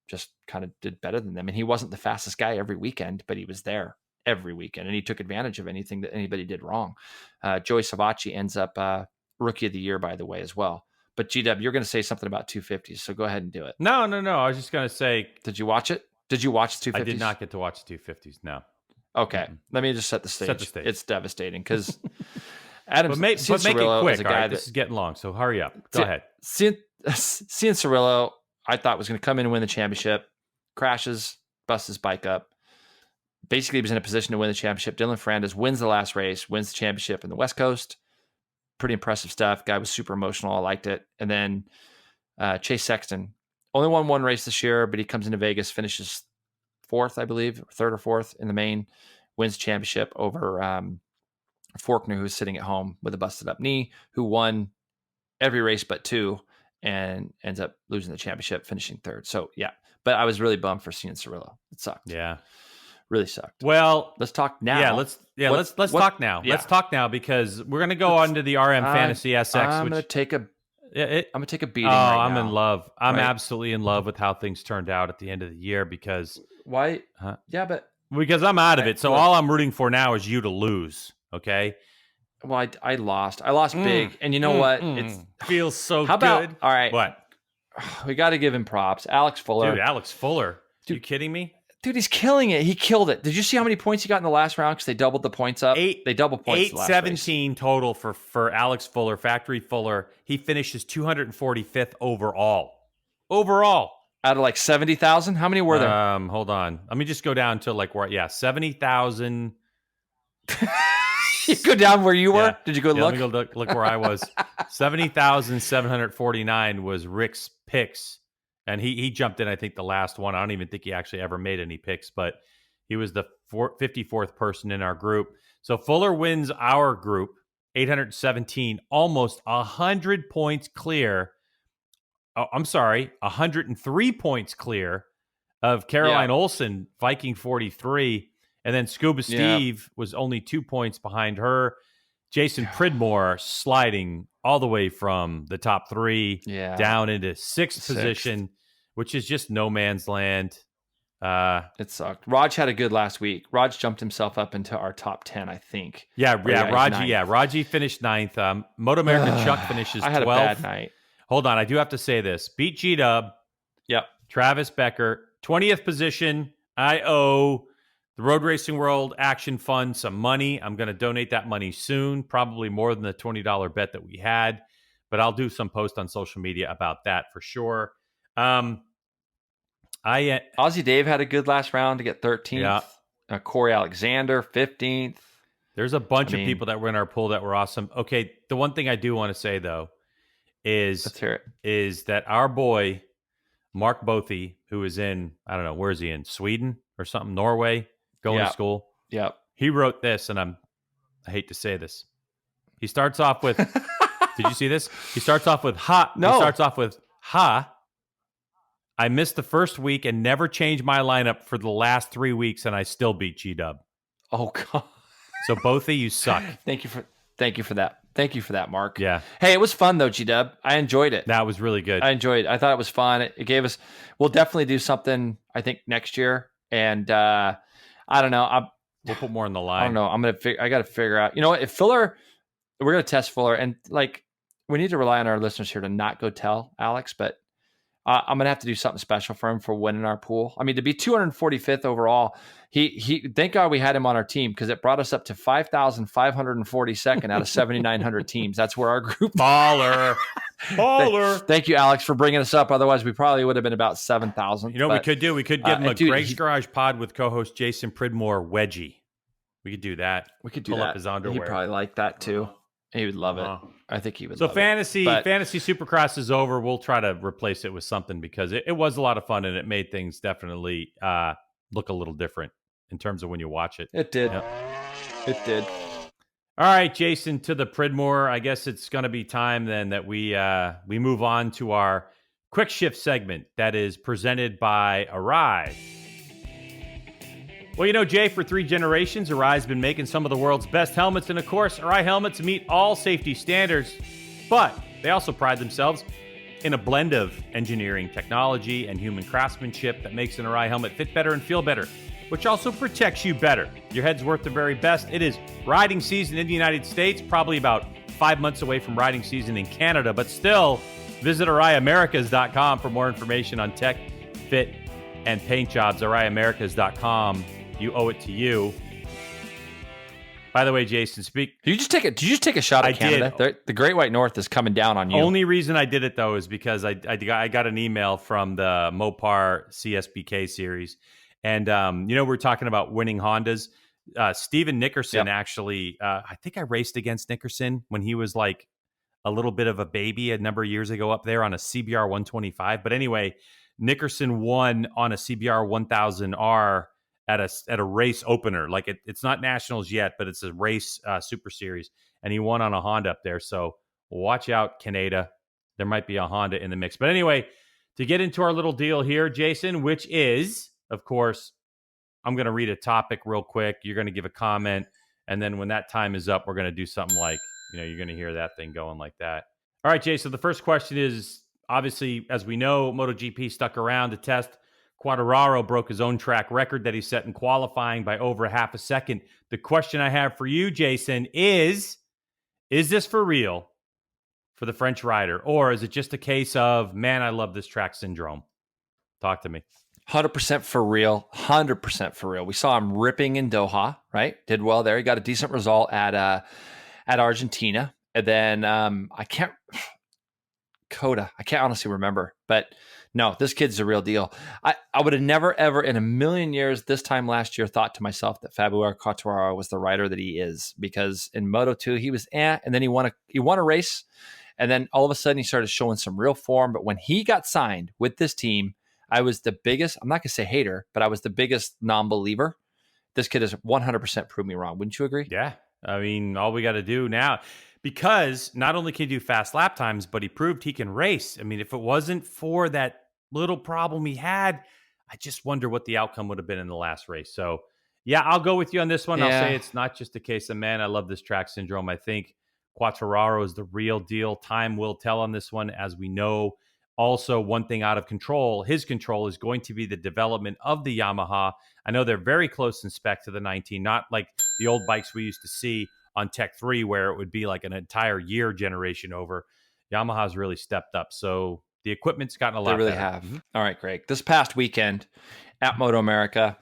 just kind of did better than them. And he wasn't the fastest guy every weekend, but he was there every weekend, and he took advantage of anything that anybody did wrong. Joey Savacci ends up Rookie of the Year, by the way, as well. But GW, you're going to say something about 250s, so go ahead and do it. No. I was just going to say, did you watch it? Did you watch the 250s? I did not get to watch the 250s. No. Okay, let me just set the stage. It's devastating because Adam. But make it quick. A guy this is getting long, so hurry up. Go ahead. Cian Cirillo, I thought was going to come in and win the championship. Crashes, busts his bike up. Basically, he was in a position to win the championship. Dylan Ferrandis wins the last race, wins the championship in the West Coast. Pretty impressive stuff. Guy was super emotional. I liked it. And then Chase Sexton only won one race this year, but he comes into Vegas, finishes 4th, I believe, 3rd or 4th in the main, wins the championship over Faulkner, who's sitting at home with a busted up knee, who won every race but 2 and ends up losing the championship, finishing 3rd. So, yeah. But I was really bummed for Cian Cirillo. It sucked. Yeah. Really sucked. Well, let's talk now. Yeah, let's talk now. Yeah. Let's talk now because we're going to go on to the RM Fantasy SX. I'm going to take a beating. I'm in love. I'm absolutely in love with how things turned out at the end of the year because why? Yeah, but Because I'm out of it. So all I'm rooting for now is you to lose. Okay. Well, I lost. I lost big. And you know what? It feels so how good. About, all right. What? We got to give him props. Alex Fuller. Dude, Alex Fuller. Are you kidding me? Dude, he's killing it. He killed it. Did you see how many points he got in the last round? Because they doubled the points up. They doubled points. 817 total for Alex Fuller, Factory Fuller. He finishes 245th overall. Out of like 70,000? How many were there? Hold on. Let me just go down to like where, 70,000. You go down where you were? Yeah. Did you go look? Let me go look where I was. 70,749 was Rick's picks. And he jumped in, I think, the last one. I don't even think he actually ever made any picks, but he was the 54th person in our group. So Fuller wins our group, 817, almost 100 points clear. Oh, I'm sorry, 103 points clear of Caroline Olsen, Viking 43. And then Scuba Steve was only 2 points behind her. Jason Pridmore sliding all the way from the top 3 down into sixth position, which is just no man's land. It sucked. Raj had a good last week. Raj jumped himself up into our top 10, I think. Raji finished 9th. MotoAmerica Chuck finishes 12th. I had a bad night. Hold on, I do have to say this. Beat G-Dub. Yep. Travis Becker, 20th position. I owe the Road Racing World Action Fund some money. I'm going to donate that money soon, probably more than the $20 bet that we had, but I'll do some post on social media about that for sure. Aussie Dave had a good last round to get 13th. Yeah. Corey Alexander, 15th. There's a bunch of people that were in our pool that were awesome. Okay, the one thing I do want to say, though, is that our boy, Mark Bothy, who is in, I don't know, where is he in? Sweden or something? Norway? Going to school. Yep. He wrote this, and I hate to say this. He starts off with, did you see this? He starts off with, ha. No. He starts off with, ha. I missed the first week and never changed my lineup for the last 3 weeks, and I still beat G-Dub. Oh, God. So both of you suck. Thank you for that. Thank you for that, Mark. Yeah. Hey, it was fun, though, G-Dub. I enjoyed it. That was really good. I enjoyed it. I thought it was fun. It gave us, we'll definitely do something, I think, next year. And, I don't know. We'll put more on the line. I don't know. I got to figure out. You know what? If Fuller, we're going to test Fuller, and like we need to rely on our listeners here to not go tell Alex, but I'm going to have to do something special for him for winning our pool. I mean, to be 245th overall, he thank God we had him on our team because it brought us up to 5,542nd out of 7,900 teams. That's where our group baller. Thank you, Alex, for bringing us up. Otherwise, we probably would have been about 7,000. You know what we could do? We could give him a Greg's Garage pod with co-host Jason Pridmore wedgie. We could do that. We could do Pull that. Up his underwear. He'd probably like that too. He would love it. I think he would. So love fantasy Supercross is over. We'll try to replace it with something because it was a lot of fun and it made things definitely look a little different in terms of when you watch it. It did. Yep. It did. All right, Jason, to the Pridmore. I guess it's going to be time then that we move on to our quick shift segment that is presented by ARAI. Well, you know, Jay, for 3 generations, ARAI's been making some of the world's best helmets. And of course, ARAI helmets meet all safety standards, but they also pride themselves in a blend of engineering, technology, and human craftsmanship that makes an ARAI helmet fit better and feel better, which also protects you better. Your head's worth the very best. It is riding season in the United States, probably about 5 months away from riding season in Canada, but still, visit ARAIAmericas.com for more information on tech, fit, and paint jobs. ARAIAmericas.com. You owe it to you. By the way, Jason, Did you just take a shot at Canada? The Great White North is coming down on you. Only reason I did it, though, is because I got an email from the Mopar CSBK series. And, we're talking about winning Hondas. Steven Nickerson, actually, I think I raced against Nickerson when he was like a little bit of a baby a number of years ago up there on a CBR 125. But anyway, Nickerson won on a CBR 1000R at a race opener. Like it's not nationals yet, but it's a race super series. And he won on a Honda up there. So watch out, Canada. There might be a Honda in the mix. But anyway, to get into our little deal here, Jason, which is, of course, I'm going to read a topic real quick. You're going to give a comment. And then when that time is up, we're going to do something like, you're going to hear that thing going like that. All right, Jay. So the first question is, obviously, as we know, MotoGP stuck around to test Quartararo broke his own track record that he set in qualifying by over half a second. The question I have for you, Jason, is this for real for the French rider? Or is it just a case of, man, I love this track syndrome? Talk to me. 100% for real. 100% for real. We saw him ripping in Doha, right? Did well there. He got a decent result at Argentina. And then I can't honestly remember. But no, this kid's the real deal. I would have never, ever in a million years this time last year thought to myself that Fabio Quartararo was the rider that he is, because in Moto2 he was and then he won a race, and then all of a sudden he started showing some real form. But when he got signed with this team, I was the biggest, I'm not going to say hater, but I was the biggest non-believer. This kid has 100% proved me wrong. Wouldn't you agree? Yeah. I mean, all we got to do now, because not only can he do fast lap times, but he proved he can race. I mean, if it wasn't for that little problem he had, I just wonder what the outcome would have been in the last race. So, yeah, I'll go with you on this one. Yeah. I'll say it's not just a case of, man, I love this track syndrome. I think Quartararo is the real deal. Time will tell on this one, as we know. Also, one thing out of control, his control, is going to be the development of the Yamaha. I know they're very close in spec to the 19, not like the old bikes we used to see on Tech 3, where it would be like an entire year generation over. Yamaha's really stepped up. So the equipment's gotten a lot better. They really have. Mm-hmm. All right, Greg. This past weekend at MotoAmerica,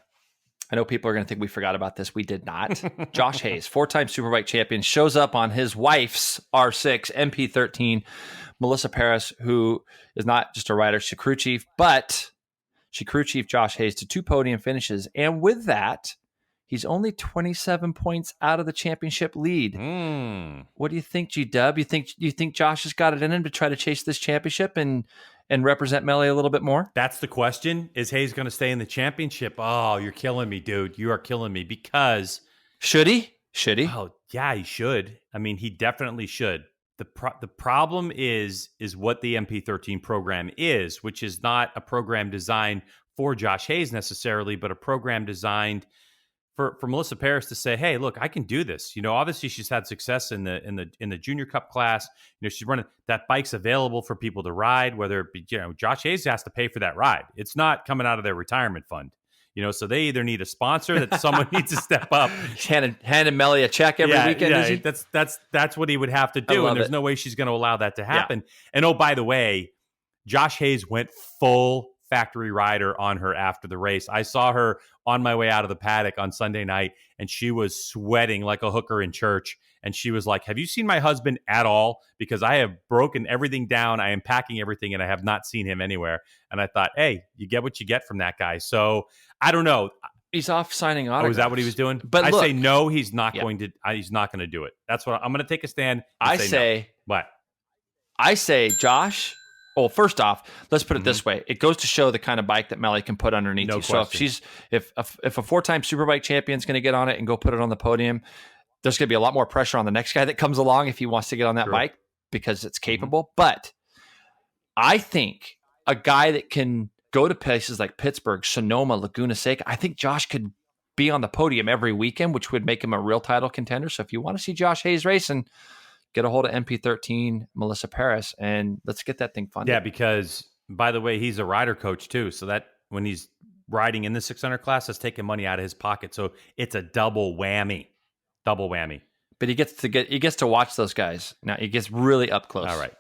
I know people are going to think we forgot about this. We did not. Josh Hayes, 4-time Superbike champion, shows up on his wife's R6 MP13, Melissa Paris, who is not just a rider, she's crew chief, but she crew chief Josh Hayes to 2 podium finishes. And with that, he's only 27 points out of the championship lead. What do you think, G-Dub? You think Josh has got it in him to try to chase this championship and represent Melly a little bit more? That's the question. Is Hayes going to stay in the championship? Oh, you're killing me, dude. You are killing me, because... Should he? Oh, yeah, he should. I mean, he definitely should. The problem is what the MP13 program is, which is not a program designed for Josh Hayes necessarily, but a program designed for Melissa Paris to say, hey, look, I can do this. You know, obviously she's had success in the junior cup class. You know, she's running, that bike's available for people to ride, whether it be, you know, Josh Hayes has to pay for that ride. It's not coming out of their retirement fund. You know, so they either need a sponsor that someone needs to step up. Handing Melly a check every weekend. Yeah, is he? That's what he would have to do, and there's no way she's going to allow that to happen. Yeah. And oh, by the way, Josh Hayes went full factory rider on her after the race. I saw her on my way out of the paddock on Sunday night, and she was sweating like a hooker in church. And she was like, have you seen my husband at all? Because I have broken everything down. I am packing everything, and I have not seen him anywhere. And I thought, hey, you get what you get from that guy. So I don't know. He's off signing autographs. Oh, is that what he was doing? But I say no, he's not going to. He's not going to do it. That's what I'm going to take a stand. I say no. What? I say, Josh. Well, first off, let's put it this way: it goes to show the kind of bike that Melly can put underneath you. Question. So if a 4-time Superbike champion is going to get on it and go put it on the podium, there's going to be a lot more pressure on the next guy that comes along if he wants to get on that bike, because it's capable. But I think a guy that can go to places like Pittsburgh, Sonoma, Laguna Seca, I think Josh could be on the podium every weekend, which would make him a real title contender. So if you want to see Josh Hayes racing, get a hold of MP13 Melissa Paris, and let's get that thing funded. Yeah, because, by the way, he's a rider coach too. So that when he's riding in the 600 class, that's taking money out of his pocket. So it's a double whammy. But he gets to watch those guys. Now he gets really up close. All right.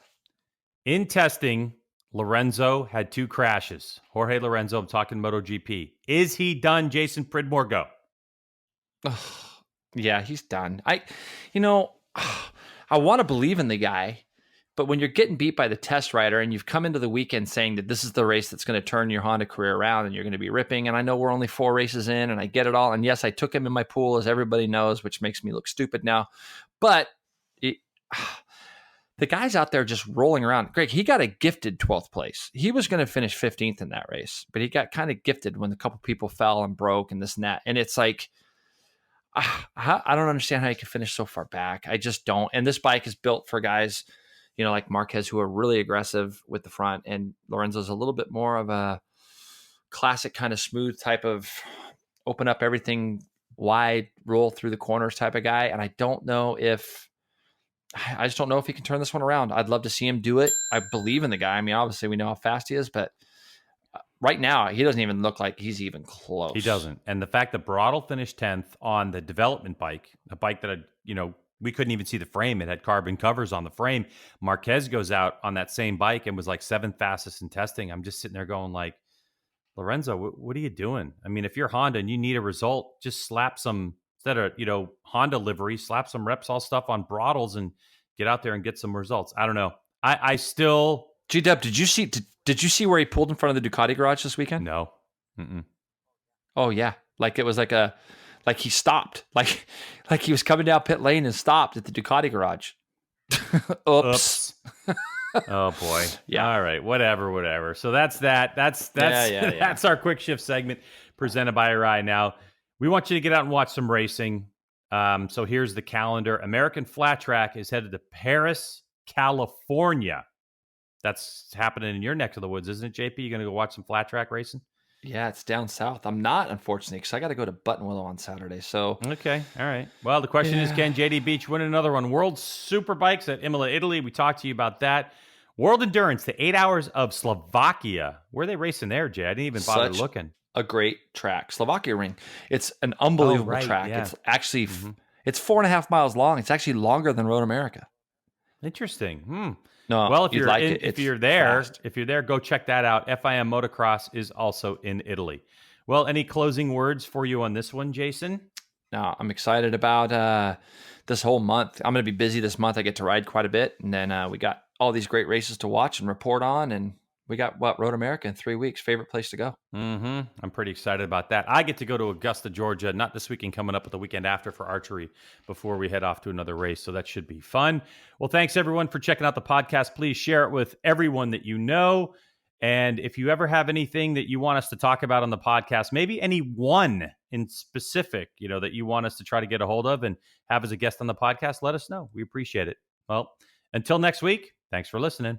In testing, Lorenzo had 2 crashes. Jorge Lorenzo, I'm talking MotoGP. Is he done? Jason Pridmore, go. Yeah, he's done. I want to believe in the guy, but when you're getting beat by the test rider and you've come into the weekend saying that this is the race that's going to turn your Honda career around and you're going to be ripping, and I know we're only 4 races in and I get it all. And yes, I took him in my pool, as everybody knows, which makes me look stupid now. But the guy's out there just rolling around. Greg, he got a gifted 12th place. He was going to finish 15th in that race, but he got kind of gifted when a couple people fell and broke and this and that. And it's like, I don't understand how you can finish so far back. I just don't. And this bike is built for guys, you know, like Marquez, who are really aggressive with the front. And Lorenzo's a little bit more of a classic kind of smooth type of open up everything wide, roll through the corners type of guy. And I just don't know if he can turn this one around. I'd love to see him do it. I believe in the guy. I mean, obviously we know how fast he is, but right now, he doesn't even look like he's even close. He doesn't. And the fact that Brattle finished 10th on the development bike, a bike that had, we couldn't even see the frame. It had carbon covers on the frame. Marquez goes out on that same bike and was like 7th fastest in testing. I'm just sitting there going like, Lorenzo, what are you doing? I mean, if you're Honda and you need a result, just slap some, instead of, Honda livery, slap some Repsol stuff on Brattles and get out there and get some results. I don't know. I still... G-Dub, did you see where he pulled in front of the Ducati garage this weekend? No. Mm-mm. Oh, yeah. Like it was like he stopped. Like he was coming down pit lane and stopped at the Ducati garage. Oops. Oh boy. Yeah. All right. Whatever. So that's that. That's that's our quick shift segment presented by ARAI. Now we want you to get out and watch some racing. So here's the calendar. American Flat Track is headed to Paris, California. That's happening in your neck of the woods, isn't it, JP? You going to go watch some flat track racing? Yeah, it's down south. I'm not, unfortunately, because I got to go to Buttonwillow on Saturday. So okay, all right. Well, the question is, can JD Beach win another one? World Superbikes at Imola, Italy. We talked to you about that. World Endurance, the 8 hours of Slovakia. Where are they racing there, Jay? I didn't even bother looking. A great track, Slovakia Ring. It's an unbelievable track. Yeah. It's actually it's 4.5 miles long. It's actually longer than Road America. Interesting. No, well, if you're there, fast. Go check that out. FIM Motocross is also in Italy. Well, any closing words for you on this one, Jason? No, I'm excited about this whole month. I'm going to be busy this month. I get to ride quite a bit, and then we got all these great races to watch and report on, and we got Road America in 3 weeks. Favorite place to go. Mm-hmm. I'm pretty excited about that. I get to go to Augusta, Georgia, not this weekend coming up, but the weekend after for archery before we head off to another race. So that should be fun. Well, thanks everyone for checking out the podcast. Please share it with everyone that you know. And if you ever have anything that you want us to talk about on the podcast, maybe anyone in specific, that you want us to try to get a hold of and have as a guest on the podcast, let us know. We appreciate it. Well, until next week, thanks for listening.